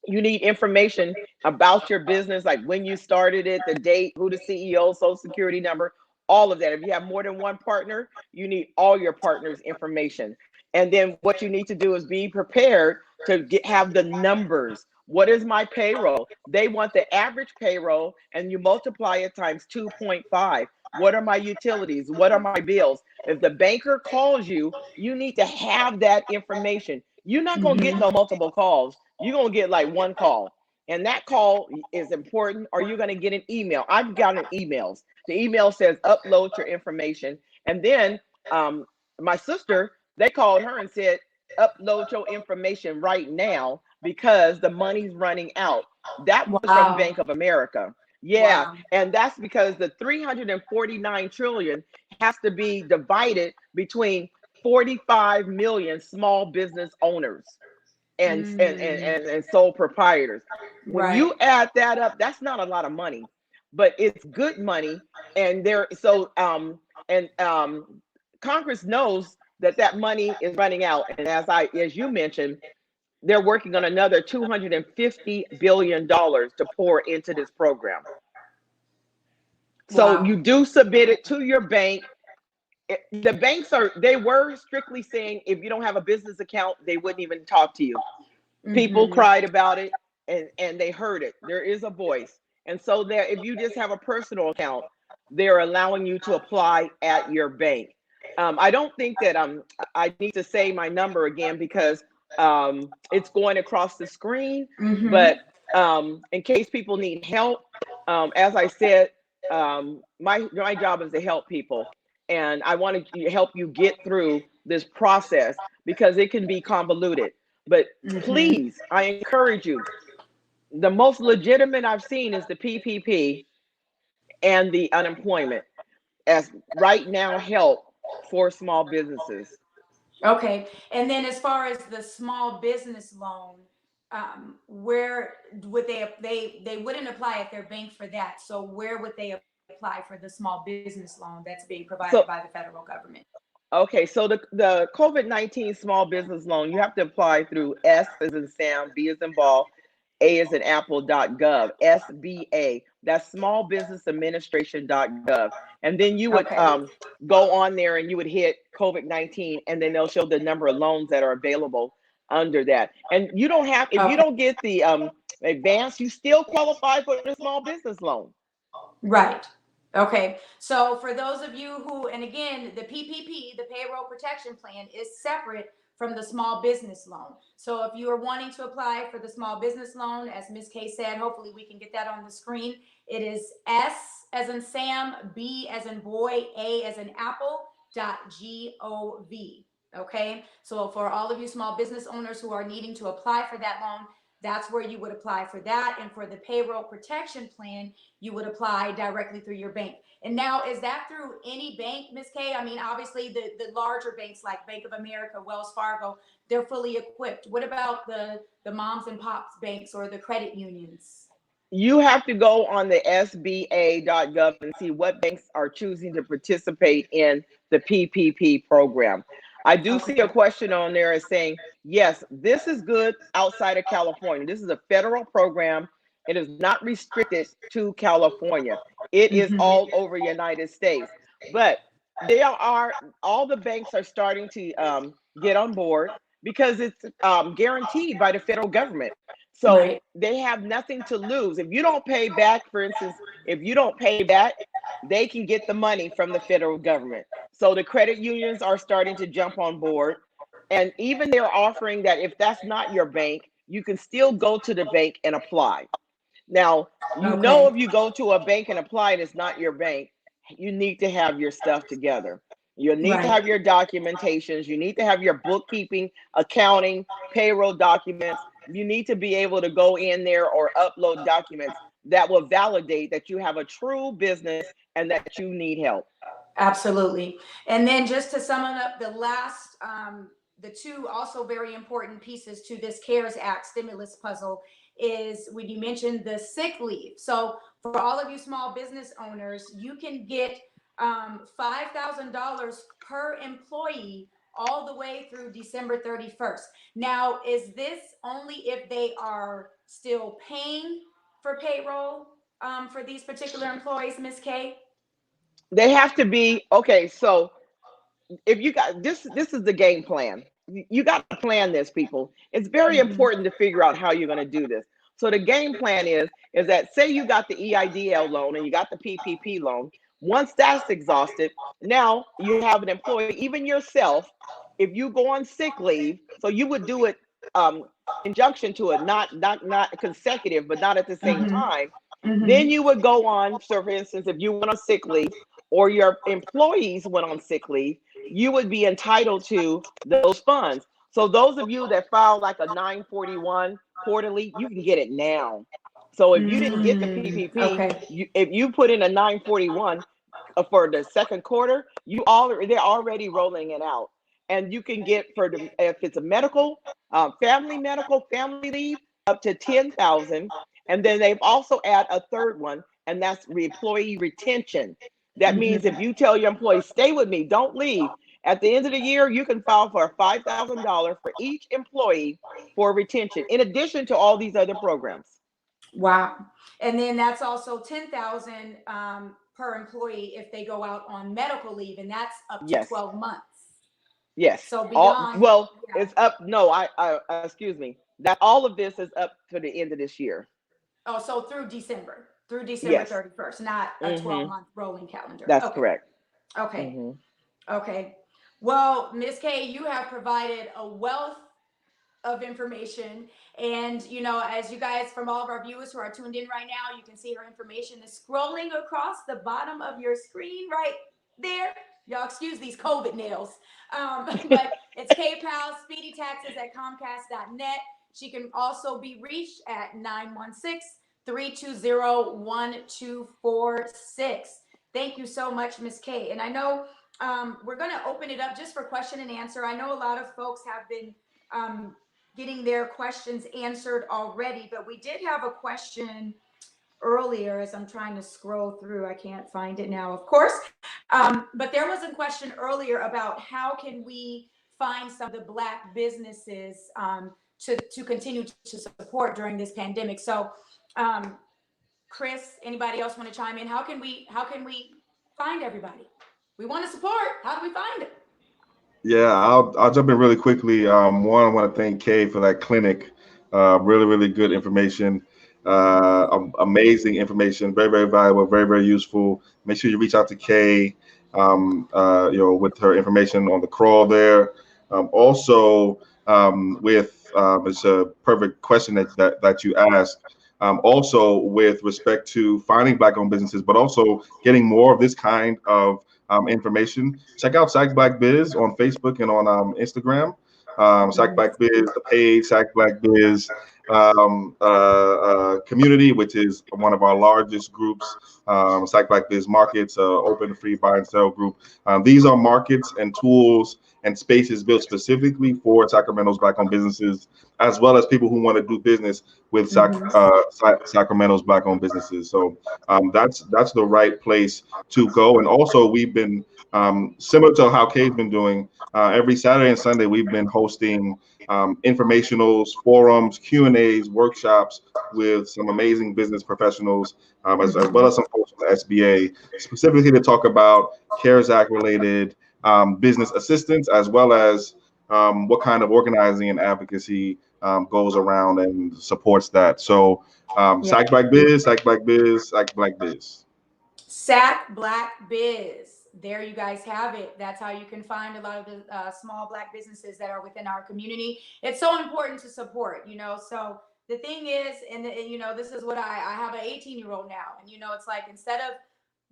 You need information about your business, like when you started it, the date, who the CEO, social security number, all of that. If you have more than one partner, you need all your partners' information. And then what you need to do is be prepared to have the numbers. What is my payroll? They want the average payroll, and you multiply it times 2.5. What are my utilities? What are my bills? If the banker calls you, you need to have that information. You're not going to get no multiple calls. You're going to get like one call. And that call is important, or you're going to get an email. I've gotten emails. The email says, upload your information. And then my sister, they called her and said, upload your information right now because the money's running out. That was from Bank of America. Yeah. Wow. And that's because the 349 trillion has to be divided between 45 million small business owners and sole proprietors. When you add that up, that's not a lot of money, but it's good money. And Congress knows that money is running out. And as you mentioned, they're working on another $250 billion to pour into this program. So you do submit it to your bank. the banks they were strictly saying if you don't have a business account, they wouldn't even talk to you. People cried about it, and they heard it. There is a voice. And so there, if you just have a personal account, they're allowing you to apply at your bank. I don't think that I need to say my number again because it's going across the screen. But in case people need help, as I said, my job is to help people. And I want to help you get through this process because it can be convoluted. But please, I encourage you. The most legitimate I've seen is the PPP and the unemployment as right now help for small businesses. Okay. And then as far as the small business loan, where would they wouldn't apply at their bank for that. So where would they apply for the small business loan that's being provided by the federal government? Okay, so the COVID-19 small business loan, you have to apply through S as in Sam, B as in ball, A as in apple.gov, SBA. That's smallbusinessadministration.gov. And then you would go on there and you would hit COVID-19, and then they'll show the number of loans that are available under that. And you don't have, if you don't get the advance, you still qualify for the small business loan. Right. Okay. So for those of you who, and again, the PPP, the payroll protection plan, is separate from the small business loan. So if you are wanting to apply for the small business loan, as Ms. K said, hopefully we can get that on the screen. It is S as in Sam, B as in boy, A as in apple, .gov. Okay. So for all of you small business owners who are needing to apply for that loan, that's where you would apply for that. And for the payroll protection plan, you would apply directly through your bank. And now, is that through any bank, Ms. K? I mean, obviously the larger banks like Bank of America, Wells Fargo, they're fully equipped. What about the moms and pops banks or the credit unions? You have to go on the SBA.gov and see what banks are choosing to participate in the PPP program. I do see a question on there as saying, yes, this is good outside of California. This is a federal program. It is not restricted to California. It is all over the United States. But all the banks are starting to get on board because it's guaranteed by the federal government. So they have nothing to lose. If you don't pay back, for instance, if you don't pay back, they can get the money from the federal government. So the credit unions are starting to jump on board. And even they're offering that if that's not your bank, you can still go to the bank and apply. Now, know if you go to a bank and apply and it's not your bank, you need to have your stuff together. You need to have your documentations. You need to have your bookkeeping, accounting, payroll documents. You need to be able to go in there or upload documents that will validate that you have a true business and that you need help. Absolutely. And then just to sum it up, the last, the two also very important pieces to this CARES Act stimulus puzzle is when you mentioned the sick leave. So for all of you small business owners, you can get $5,000 per employee all the way through December 31st. Now, is this only if they are still paying for payroll for these particular employees, Ms. K? They have to be, okay, so if you got, this is the game plan. You got to plan this, people. It's very important to figure out how you're going to do this. So the game plan is that say you got the EIDL loan and you got the PPP loan. Once that's exhausted, now you have an employee, even yourself, if you go on sick leave, so you would do it injunction to it, not consecutive, but not at the same time. Then you would go on, so for instance, if you went on sick leave or your employees went on sick leave, you would be entitled to those funds. So those of you that file like a 941 quarterly, you can get it now. So if you didn't get the PPP, if you put in a 941 for the second quarter, they're already rolling it out. And you can get if it's a medical, family leave, up to 10,000. And then they've also add a third one, and that's employee retention. That means if you tell your employees, stay with me, don't leave. At the end of the year, you can file for $5,000 for each employee for retention, in addition to all these other programs. Wow. And then that's also $10,000 per employee if they go out on medical leave, and that's up to Yes. 12 months. Yes. So All beyond, well, yeah. it's up. No, excuse me. That all of this is up to the end of this year. Oh, so through December Yes. 31st, not a Mm-hmm. 12-month rolling calendar. That's Okay. correct. Okay. Mm-hmm. Okay. Well, Ms. K, you have provided a wealth of information. And, you know, as you guys, from all of our viewers who are tuned in right now, you can see her information is scrolling across the bottom of your screen right there. Y'all excuse these COVID nails. But it's KPAL, Speedy Taxes at Comcast.net. She can also be reached at 916-320-1246. Thank you so much, Ms. K. And I know we're going to open it up just for question and answer. I know a lot of folks have been getting their questions answered already, but we did have a question earlier as I'm trying to scroll through. I can't find it now, of course. But there was a question earlier about how can we find some of the Black businesses to continue to support during this pandemic. So, Chris, anybody else want to chime in? How can we find everybody? We want to support. How do we find it? Yeah, I'll jump in really quickly. One, I want to thank Kay for that clinic. Really, really good information. Amazing information. Very, very valuable. Very, very useful. Make sure you reach out to Kay. With her information on the crawl there. Also, it's a perfect question that you asked. Also, with respect to finding Black-owned businesses, but also getting more of this kind of information. Check out Sac Black Biz on Facebook and on Instagram. Sac Black Biz, the page, Sac Black Biz community, which is one of our largest groups. Sac Black Biz Markets, open free buy and sell group. These are markets and tools and spaces built specifically for Sacramento's Black-owned businesses, as well as people who want to do business with Sacramento's Black-owned businesses. So that's the right place to go. And also, we've been similar to how Kay's been doing. Every Saturday and Sunday, we've been hosting informationals, forums, Q&As, workshops with some amazing business professionals, as well as some folks from the SBA, specifically to talk about CARES Act related business assistance, as well as what kind of organizing and advocacy goes around and supports that. So Sac Black Biz, Sac Black Biz, Sac Black Biz. Sac Black Biz. There you guys have it. That's how you can find a lot of the small Black businesses that are within our community. It's so important to support, you know. So the thing is, and you know, this is what I have an 18-year-old now, and you know, it's like instead of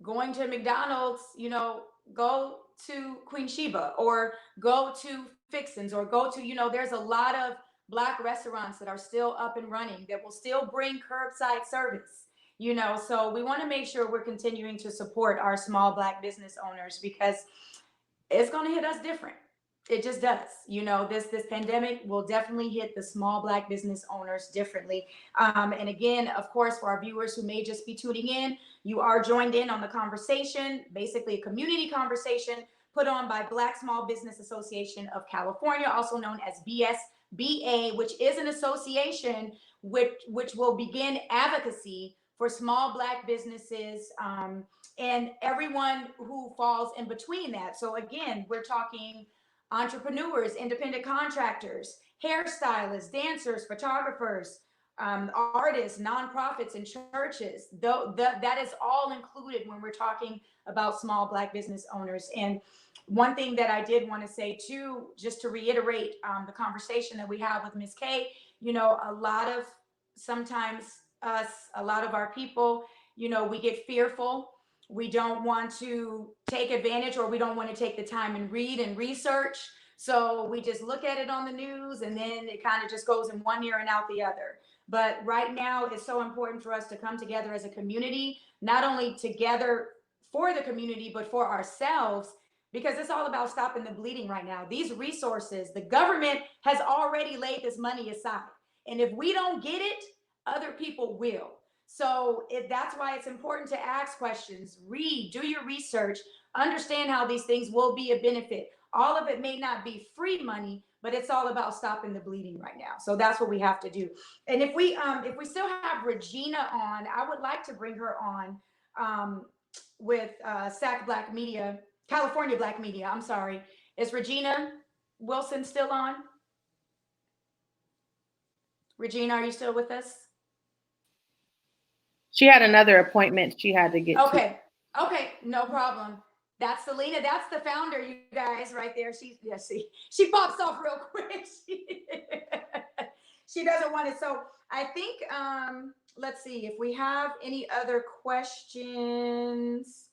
going to McDonald's, you know, go to Queen Sheba or go to Fixins or go to, you know, there's a lot of Black restaurants that are still up and running that will still bring curbside service. You know, so we want to make sure we're continuing to support our small Black business owners because it's going to hit us different. It just does. You know, this pandemic will definitely hit the small Black business owners differently. And again, of course, for our viewers who may just be tuning in, you are joined in on the conversation, basically a community conversation put on by Black Small Business Association of California, also known as BSBA, which is an association which will begin advocacy for small Black businesses and everyone who falls in between that. So again, we're talking entrepreneurs, independent contractors, hairstylists, dancers, photographers, artists, nonprofits, and churches. That is all included when we're talking about small Black business owners. And one thing that I did want to say too, just to reiterate the conversation that we have with Ms. K, you know, a lot of our people, you know, we get fearful. We don't want to take advantage, or we don't want to take the time and read and research. So we just look at it on the news and then it kind of just goes in one ear and out the other. But right now, it's so important for us to come together as a community, not only together for the community, but for ourselves, because it's all about stopping the bleeding right now. These resources, the government has already laid this money aside. And if we don't get it, other people will. So that's why it's important to ask questions, read, do your research, understand how these things will be a benefit. All of it may not be free money, but it's all about stopping the bleeding right now. So that's what we have to do. And if we still have Regina on, I would like to bring her on SAC Black Media, California Black Media. I'm sorry. Is Regina Wilson still on? Regina, are you still with us? She had another appointment she had to get to. Okay, no problem. That's Selena. That's the founder, you guys, right there. She pops off real quick. She doesn't want it. So I think let's see if we have any other questions.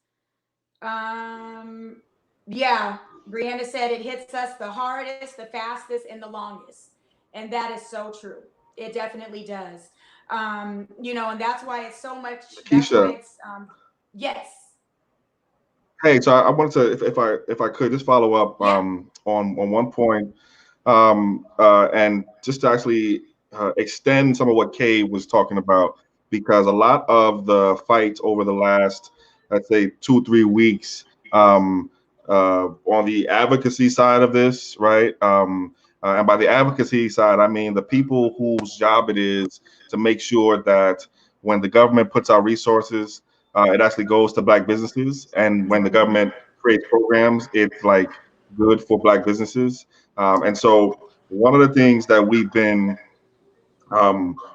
Yeah, Brianna said it hits us the hardest, the fastest, and the longest. And that is so true. It definitely does. You know, and that's why it's so much. That's why Keisha. it's yes. Hey, so I wanted to, if I could, just follow up Yeah. on one point, and just to actually extend some of what Kay was talking about, because a lot of the fights over the last, let's say, 2-3 weeks, on the advocacy side of this, right? And by the advocacy side, I mean the people whose job it is to make sure that when the government puts out resources, it actually goes to Black businesses, and when the government creates programs, it's like good for Black businesses. And so one of the things that we've been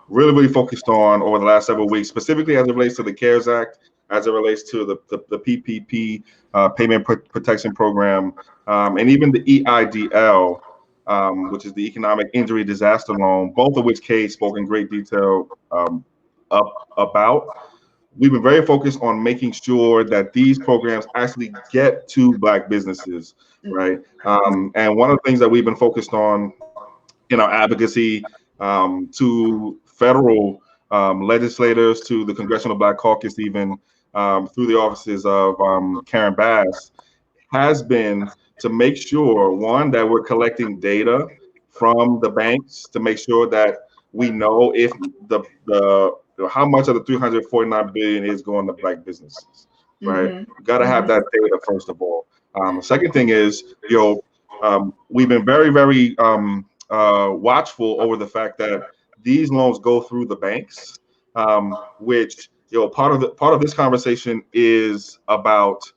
really focused on over the last several weeks, specifically as it relates to the CARES Act, as it relates to the PPP Payment Protection Program, and even the EIDL, which is the Economic Injury Disaster Loan, both of which Kay spoke in great detail about. We've been very focused on making sure that these programs actually get to Black businesses, right? And one of the things that we've been focused on in our advocacy to federal legislators, to the Congressional Black Caucus, even through the offices of Karen Bass, has been to make sure, one, that we're collecting data from the banks to make sure that we know if the how much of the 349 billion is going to Black businesses, right? You got to have that data first of all. The second thing is, we've been very watchful over the fact that these loans go through the banks, which part of this conversation is about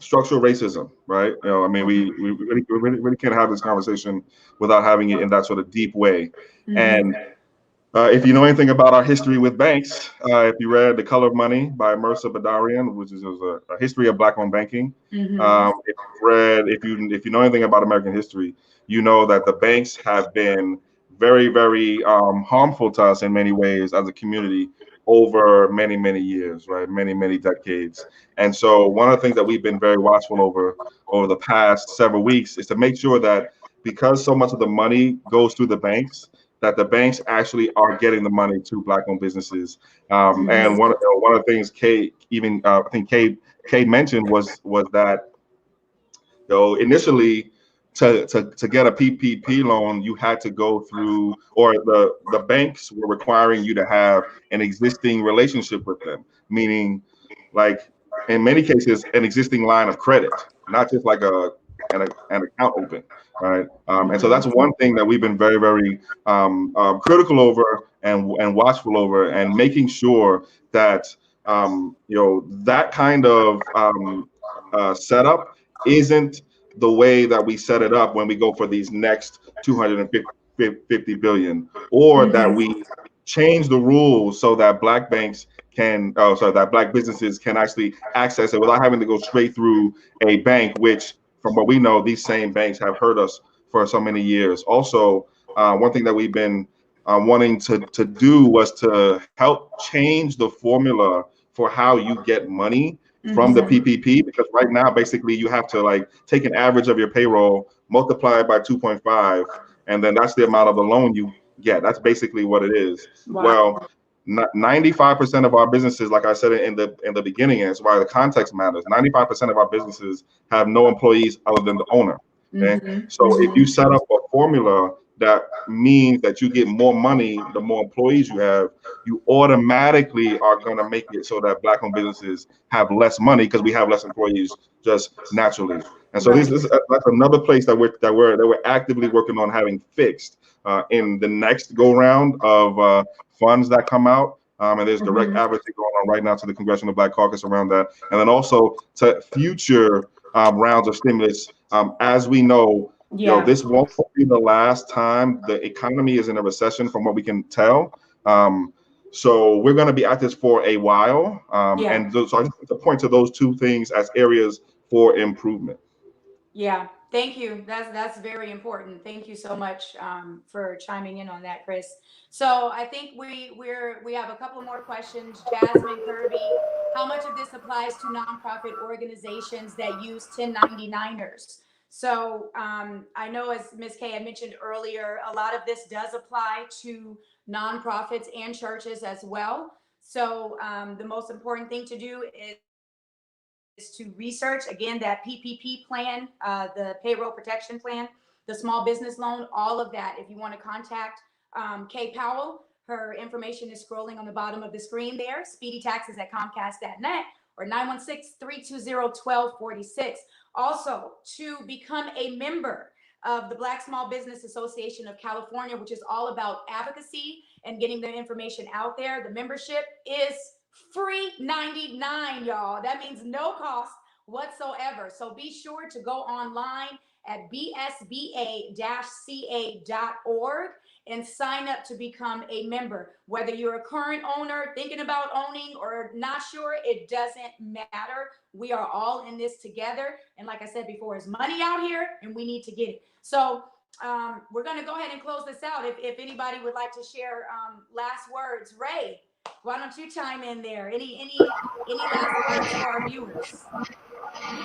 structural racism, right? I mean, we really can't have this conversation without having it in that sort of deep way. And if you know anything about our history with banks, if you read The Color of Money by Mercer Badarian, which is a history of Black-owned banking, if you know anything about American history, you know that the banks have been very harmful to us in many ways as a community over many years, right? Many decades. And so one of the things that we've been very watchful over the past several weeks is to make sure that, because so much of the money goes through the banks, that the banks actually are getting the money to Black-owned businesses. And one of the things Kay mentioned was that initially to get a PPP loan, you had to go through, or the banks were requiring you to have an existing relationship with them, meaning, like, in many cases, an existing line of credit, not just like an account open, right? And so that's one thing that we've been very critical over and watchful over, and making sure that that kind of setup isn't the way that we set it up when we go for these next 250 billion, or that we change the rules so that Black banks can, that Black businesses can actually access it without having to go straight through a bank, which, from what we know, these same banks have hurt us for so many years. Also, one thing that we've been wanting to do was to help change the formula for how you get money from the PPP, because right now, basically, you have to like take an average of your payroll, multiply it by 2.5, and then that's the amount of the loan you get. That's basically what it is. Wow. Well, 95% of our businesses, like I said in the beginning, and it's why the context matters, 95% of our businesses have no employees other than the owner. Okay? So if you set up a formula that means that you get more money the more employees you have, you automatically are going to make it so that Black-owned businesses have less money because we have less employees just naturally. And so that's another place that we're actively working on having fixed in the next go round of funds that come out, And there's direct advocacy going on right now to the Congressional Black Caucus around that. And then also to future rounds of stimulus. As we know, this won't be the last time. The economy is in a recession from what we can tell. So we're going to be at this for a while. And so I just want to point to those two things as areas for improvement. Yeah, thank you. That's very important. Thank you so much for chiming in on that, Chris. So I think we have a couple more questions. Jasmine Kirby, how much of this applies to nonprofit organizations that use 1099ers? So I know, as Ms. Kay had mentioned earlier, a lot of this does apply to nonprofits and churches as well. So the most important thing to do is to research, again, that PPP plan, the payroll protection plan, the small business loan, all of that. If you want to contact Kay Powell, her information is scrolling on the bottom of the screen there, speedytaxes@comcast.net or 916-320-1246. Also, to become a member of the Black Small Business Association of California, which is all about advocacy and getting the information out there, the membership is free 99, y'all. That means no cost whatsoever. So be sure to go online at bsba-ca.org and sign up to become a member. Whether you're a current owner thinking about owning or not sure, it doesn't matter. We are all in this together. And like I said before, there's money out here and we need to get it. So we're going to go ahead and close this out. If anybody would like to share last words, Ray, why don't you chime in there? Any last words for our viewers?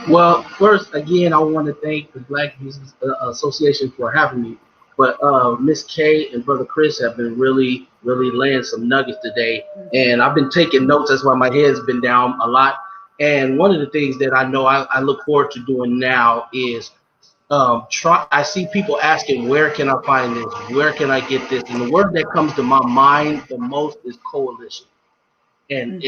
Well, first, again, I want to thank the Black Business Association for having me. But Miss Kay and Brother Chris have been really laying some nuggets today. And I've been taking notes. That's why my head's been down a lot. And one of the things that I know I look forward to doing now is I see people asking, where can I find this? Where can I get this? And the word that comes to my mind the most is coalition. And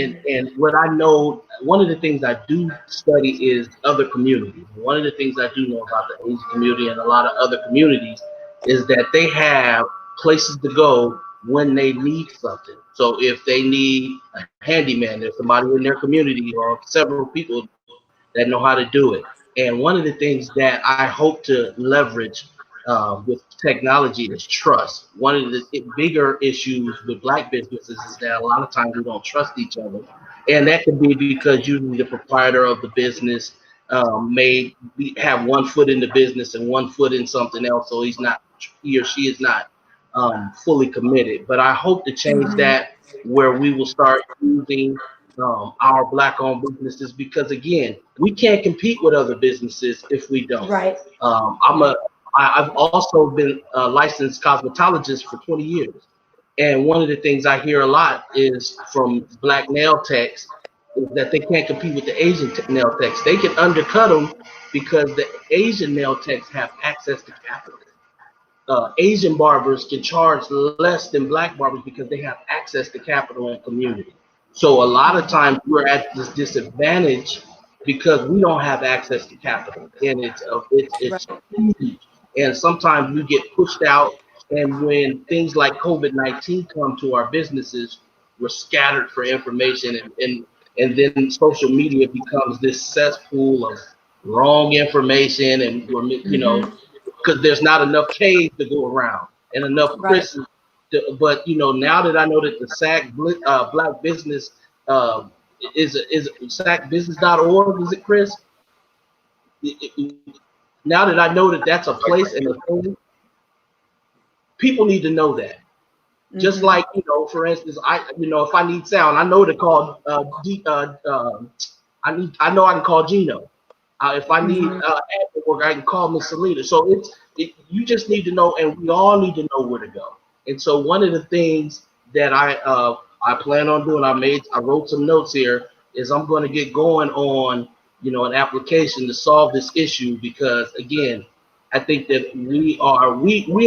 what I know, one of the things I do study is other communities. One of the things I do know about the Asian community and a lot of other communities is that they have places to go when they need something. So if they need a handyman, there's somebody in their community or several people that know how to do it. And one of the things that I hope to leverage with technology is trust. One of the bigger issues with Black businesses is that a lot of times we don't trust each other. And that could be because usually the proprietor of the business may have one foot in the business and one foot in something else. So he or she is not fully committed. But I hope to change that, where we will start using our Black-owned businesses, because again, we can't compete with other businesses if we don't. Right. I've also been a licensed cosmetologist for 20 years. And one of the things I hear a lot is from Black nail techs is that they can't compete with the Asian nail techs. They can undercut them because the Asian nail techs have access to capital. Asian barbers can charge less than Black barbers because they have access to capital and community. So a lot of times we're at this disadvantage because we don't have access to capital, and it's huge. And sometimes we get pushed out, and when things like COVID-19 come to our businesses, we're scattered for information, and then social media becomes this cesspool of wrong information, and we're because there's not enough K's to go around and enough Chris's. But now that I know that the SAC Black Business is SACbusiness.org, is it, Chris? Now that I know that that's a place and a thing, people need to know that. Just like for instance, if I need sound, I know to call I know I can call Gino. If I need admin work, I can call Miss Selena. So you just need to know, and we all need to know where to go. And so one of the things that I plan on doing, I wrote some notes here, is I'm going to get going on an application to solve this issue, because again, I think that we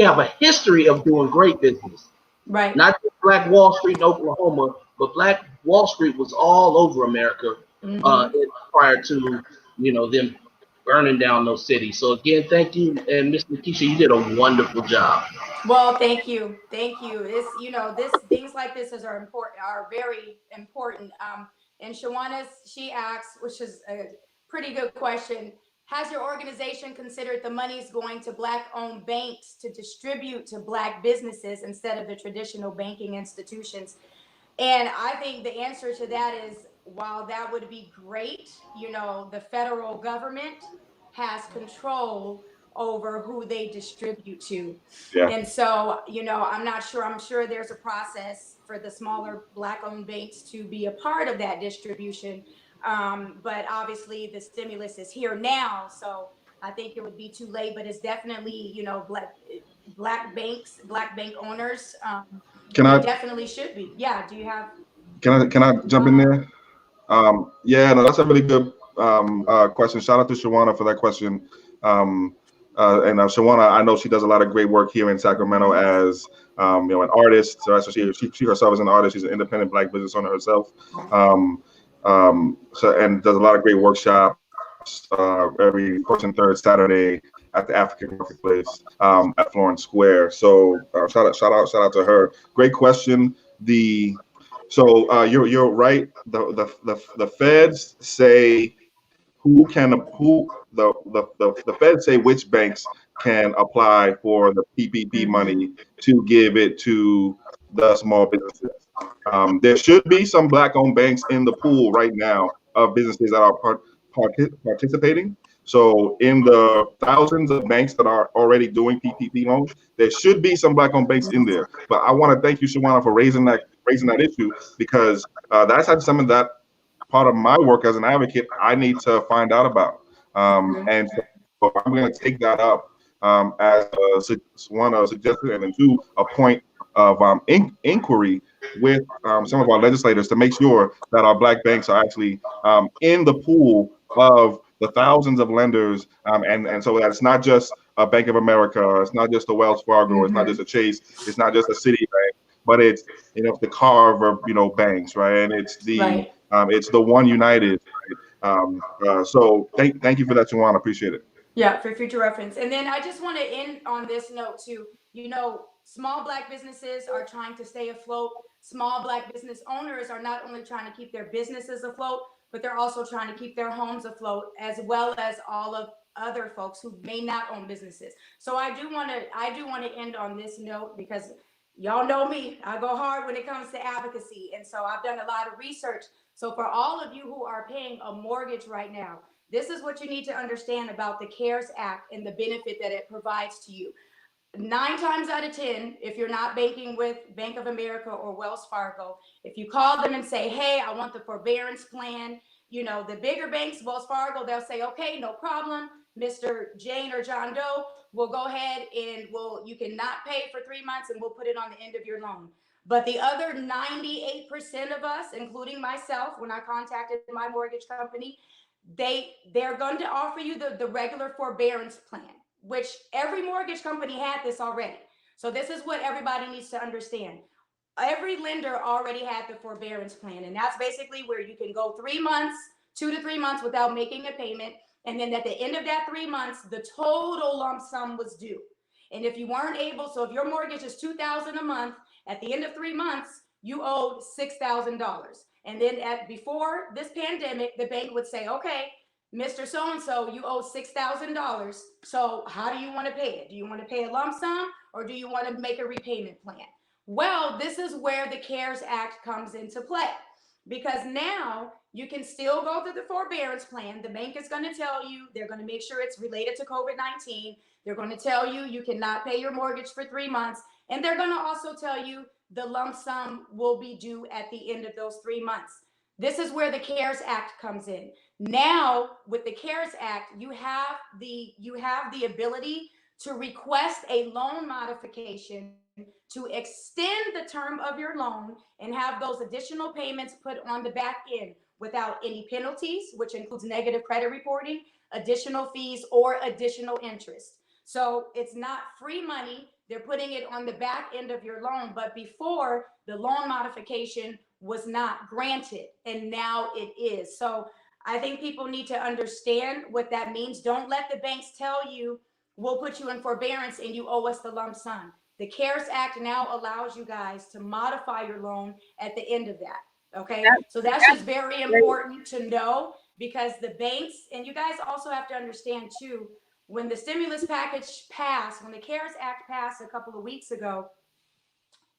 have a history of doing great business. Right. Not just Black Wall Street in Oklahoma, but Black Wall Street was all over America prior to them burning down those cities. So again, thank you, and Miss Nikisha, you did a wonderful job. Well, thank you. Thank you. This things like this are important, are very important. And she asks, which is a pretty good question. Has your organization considered the monies going to Black-owned banks to distribute to Black businesses instead of the traditional banking institutions? And I think the answer to that is, while that would be great, the federal government has control over who they distribute to. Yeah. And so, I'm not sure. I'm sure there's a process for the smaller Black-owned banks to be a part of that distribution. But obviously, the stimulus is here now, so I think it would be too late. But it's definitely, Black banks, Black bank owners. Can They I definitely should be. Yeah. Do you have? can I jump in there? Yeah, no, that's a really good question. Shout out to Shawana for that question. And Shawana, I know she does a lot of great work here in Sacramento as an artist. So she herself is an artist. She's an independent Black business owner herself. And does a lot of great workshops every first and third Saturday at the African Marketplace at Florence Square. So shout out to her. Great question. You're right. The feds say the feds say which banks can apply for the PPP money to give it to the small businesses. There should be some Black-owned banks in the pool right now of businesses that are participating. So in the thousands of banks that are already doing PPP loans, there should be some Black-owned banks in there. But I want to thank you, Shawana, for raising that issue, because that's actually something that part of my work as an advocate I need to find out about. And so I'm going to take that up as one suggestion, and then two, a point of inquiry with some of our legislators to make sure that our Black banks are actually in the pool of the thousands of lenders, and so that it's not just a Bank of America, it's not just a Wells Fargo, it's not just a Chase, it's not just a Citibank, but it's the Carve of banks, right? And it's the One United. So thank you for that, Juwan. I appreciate it. Yeah, for future reference. And then I just want to end on this note too. Small Black businesses are trying to stay afloat. Small Black business owners are not only trying to keep their businesses afloat, but they're also trying to keep their homes afloat, as well as all of other folks who may not own businesses. So I do want to end on this note, because y'all know me. I go hard when it comes to advocacy. And so I've done a lot of research. So for all of you who are paying a mortgage right now, this is what you need to understand about the CARES Act and the benefit that it provides to you. 9 times out of 10, if you're not banking with Bank of America or Wells Fargo, if you call them and say, hey, I want the forbearance plan, the bigger banks, Wells Fargo, they'll say, okay, no problem, Mr. Jane or John Doe, we'll go ahead and you can not pay for 3 months and we'll put it on the end of your loan. But the other 98% of us, including myself, when I contacted my mortgage company, they're going to offer you the regular forbearance plan, which every mortgage company had this already. So this is what everybody needs to understand. Every lender already had the forbearance plan, and that's basically where you can go 3 months, 2 to 3 months without making a payment. And then at the end of that 3 months, the total lump sum was due. And if you weren't able, so if your mortgage is $2,000 a month, at the end of 3 months, you owed $6,000. And then before this pandemic, the bank would say, okay, Mr. So-and-so, you owe $6,000. So how do you want to pay it? Do you want to pay a lump sum, or do you want to make a repayment plan? Well, this is where the CARES Act comes into play, because now you can still go through the forbearance plan. The bank is going to tell you, they're going to make sure it's related to COVID-19. They're going to tell you you cannot pay your mortgage for 3 months. And they're going to also tell you the lump sum will be due at the end of those 3 months. This is where the CARES Act comes in. Now, with the CARES Act, you have the ability to request a loan modification to extend the term of your loan and have those additional payments put on the back end without any penalties, which includes negative credit reporting, additional fees, or additional interest. So it's not free money. They're putting it on the back end of your loan. But before, the loan modification was not granted, and now it is. So I think people need to understand what that means. Don't let the banks tell you, we'll put you in forbearance and you owe us the lump sum. The CARES Act now allows you guys to modify your loan at the end of that. Okay. So that's just very important to know, because the banks, and you guys also have to understand too, when the stimulus package passed, when the CARES Act passed a couple of weeks ago,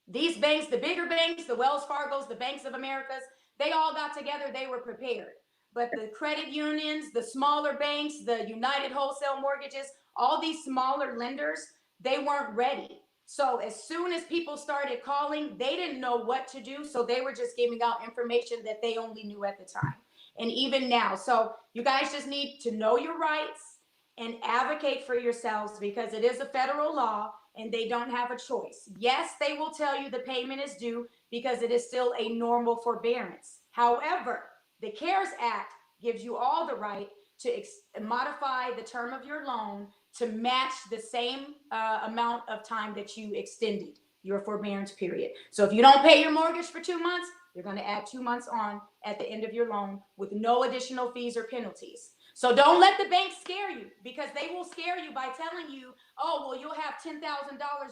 these banks, the bigger banks, the Wells Fargos, the Banks of Americas, they all got together, they were prepared. But the credit unions, the smaller banks, the United Wholesale Mortgages, all these smaller lenders, they weren't ready. So as soon as people started calling, they didn't know what to do. So they were just giving out information that they only knew at the time. And even now, so you guys just need to know your rights and advocate for yourselves, because it is a federal law and they don't have a choice. Yes, they will tell you the payment is due because it is still a normal forbearance. However, the CARES Act gives you all the right to modify the term of your loan to match the same amount of time that you extended your forbearance period. So if you don't pay your mortgage for 2 months, you're going to add 2 months on at the end of your loan with no additional fees or penalties. So don't let the bank scare you, because they will scare you by telling you, oh, well, you'll have $10,000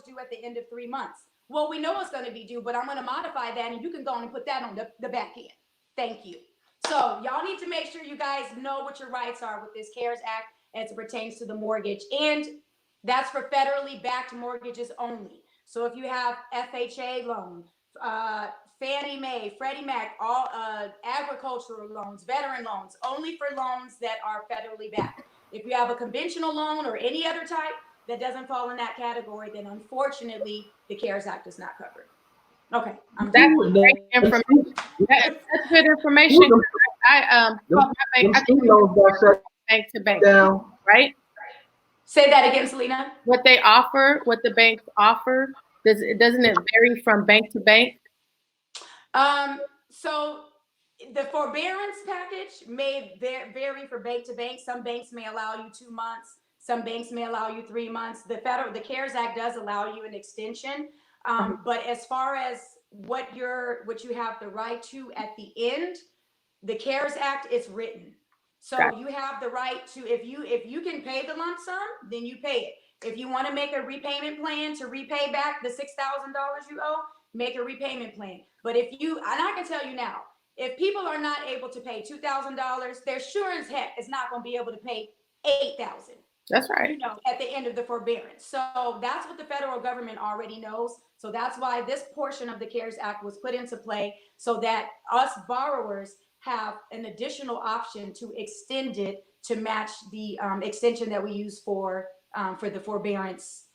due at the end of 3 months. Well, we know it's going to be due, but I'm going to modify that and you can go on and put that on the back end. Thank you. So y'all need to make sure you guys know what your rights are with this CARES Act as it pertains to the mortgage. And that's for federally backed mortgages only. So if you have FHA loan, Fannie Mae, Freddie Mac, all agricultural loans, veteran loans, only for loans that are federally backed. If you have a conventional loan or any other type that doesn't fall in that category, then unfortunately the CARES Act is not covered. Okay, that's great information. That's good information. I bank to bank, right? Say that again, Selena. What they offer, what the banks offer, doesn't it vary from bank to bank? So the forbearance package may vary from bank to bank. Some banks may allow you 2 months. Some banks may allow you 3 months. The CARES Act does allow you an extension. But as far as what you have the right to at the end, the CARES Act is written. So you have the right to, if you can pay the lump sum, then you pay it. If you want to make a repayment plan to repay back the $6,000 you owe, make a repayment plan. But and I can tell you now, if people are not able to pay $2,000, they're sure as heck is not going to be able to pay $8,000. That's right. At the end of the forbearance. So that's what the federal government already knows. So that's why this portion of the CARES Act was put into play, so that us borrowers have an additional option to extend it to match the extension that we use for the forbearance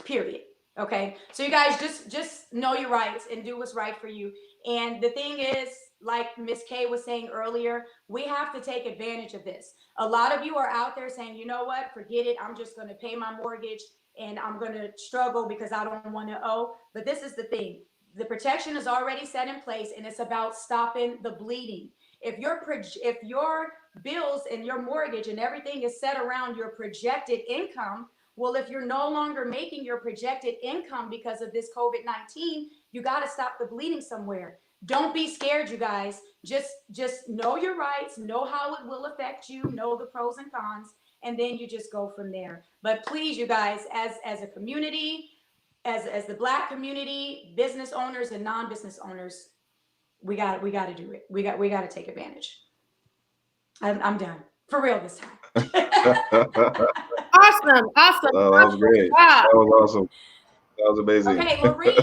period. Okay, so you guys just know your rights and do what's right for you. And the thing is, like Miss Kay was saying earlier, we have to take advantage of this. A lot of you are out there saying, you know what, forget it, I'm just going to pay my mortgage and I'm going to struggle because I don't want to owe. But this is the thing. The protection is already set in place, and it's about stopping the bleeding. If your bills and your mortgage and everything is set around your projected income, well, if you're no longer making your projected income because of this COVID-19, you got to stop the bleeding somewhere. Don't be scared, you guys. Just know your rights, know how it will affect you, know the pros and cons, and then you just go from there. But please, you guys, as a community, as the Black community, business owners and non-business owners, we got to do it. We got to take advantage. I'm done for real this time. Awesome. Oh, that was great. Wow. That was awesome. That was amazing. Okay, Marie.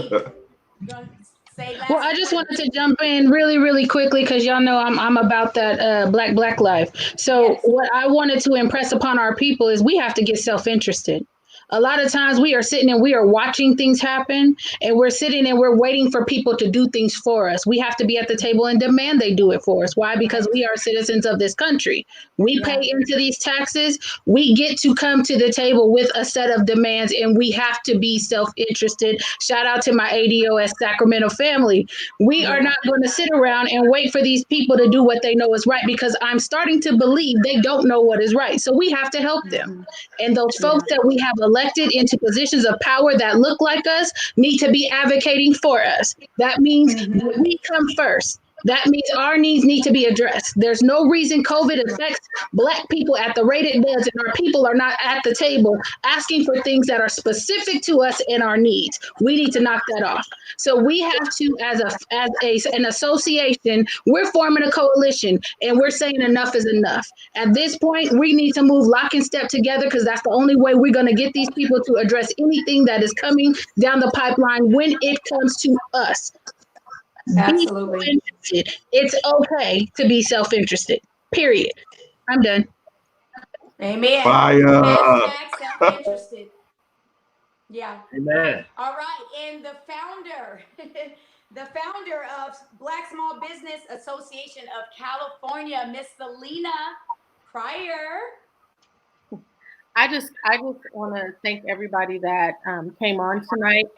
Well, I just wanted to jump in really, really quickly because y'all know I'm about that Black life. So yes. What I wanted to impress upon our people is we have to get self-interested. A lot of times we are sitting and we are watching things happen, and we're sitting and we're waiting for people to do things for us. We have to be at the table and demand they do it for us. Why? Because we are citizens of this country. We pay into these taxes. We get to come to the table with a set of demands, and we have to be self-interested. Shout out to my ADOS Sacramento family. We are not going to sit around and wait for these people to do what they know is right, because I'm starting to believe they don't know what is right. So we have to help them. And those folks that we have elected into positions of power that look like us need to be advocating for us. That means we come first. That means our needs need to be addressed. There's no reason COVID affects Black people at the rate it does, and our people are not at the table asking for things that are specific to us and our needs. We need to knock that off. So we have to, an association, we're forming a coalition, and we're saying enough is enough. At this point, we need to move lock and step together because that's the only way we're going to get these people to address anything that is coming down the pipeline when it comes to us. Be Absolutely. self-interested. It's okay to be self-interested. Period. I'm done. Amen. Fire. Hashtag self-interested. Yeah. Amen. All right. And the founder, the founder of Black Small Business Association of California, Miss Selena Pryor. I just want to thank everybody that came on tonight.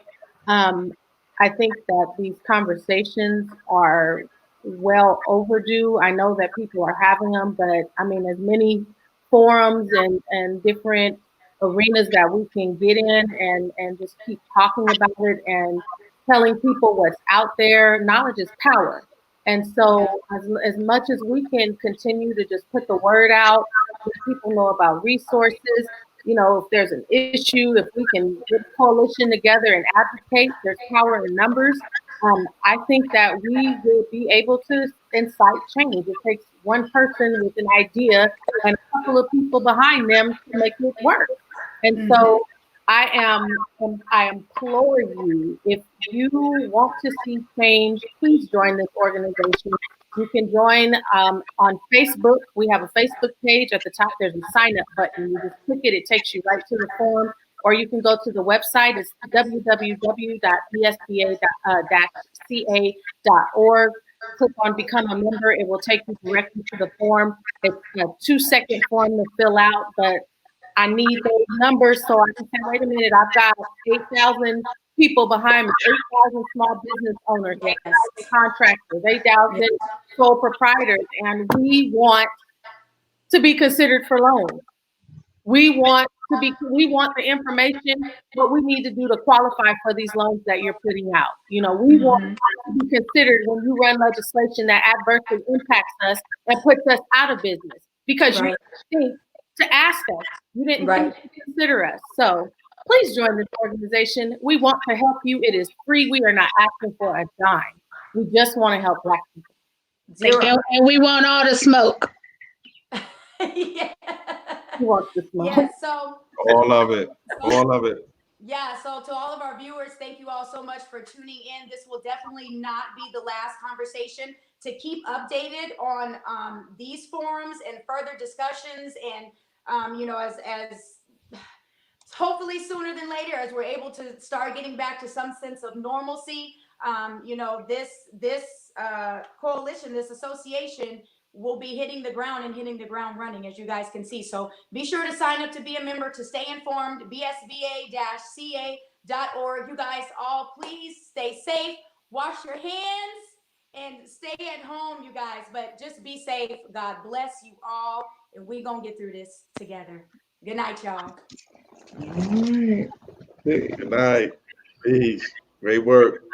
I think that these conversations are well overdue. I know that people are having them, but I mean, as many forums and different arenas that we can get in and just keep talking about it and telling people what's out there. Knowledge is power. And so as much as we can continue to just put the word out, let people know about resources, you know, if there's an issue, if we can get a coalition together and advocate, there's power in numbers. I think that we will be able to incite change. It takes one person with an idea and a couple of people behind them to make it work. And so I implore you, if you want to see change, please join this organization. You can join on Facebook. We have a Facebook page. At the top, there's a sign up button. You just click it, it takes you right to the form. Or you can go to the website. It's www.bsba-ca.org. Click on Become a Member. It will take you directly to the form. It's a 2-second form to fill out, but I need those numbers so I can say, wait a minute, I've got 8,000 people behind me, 8,000 small business owners, 8,000 contractors, 8,000 sole proprietors, and we want to be considered for loans. We want the information, what we need to do to qualify for these loans that you're putting out. You know, we want to be considered when you run legislation that adversely impacts us and puts us out of business because you think to ask us. You didn't think to consider us. So please join this organization. We want to help you. It is free. We are not asking for a dime. We just want to help Black people. And we want all the smoke. Yeah. Who wants the smoke? Yeah, so All of it. All of it. yeah, so to all of our viewers, thank you all so much for tuning in. This will definitely not be the last conversation. To keep updated on these forums and further discussions, and you know, as hopefully sooner than later, as we're able to start getting back to some sense of normalcy, you know, this coalition, this association will be hitting the ground and hitting the ground running, as you guys can see. So be sure to sign up to be a member, to stay informed, bsba-ca.org. You guys all please stay safe, wash your hands, and stay at home, you guys. But just be safe. God bless you all, and we're going to get through this together. Good night, y'all. All right. Good night. Peace. Great work.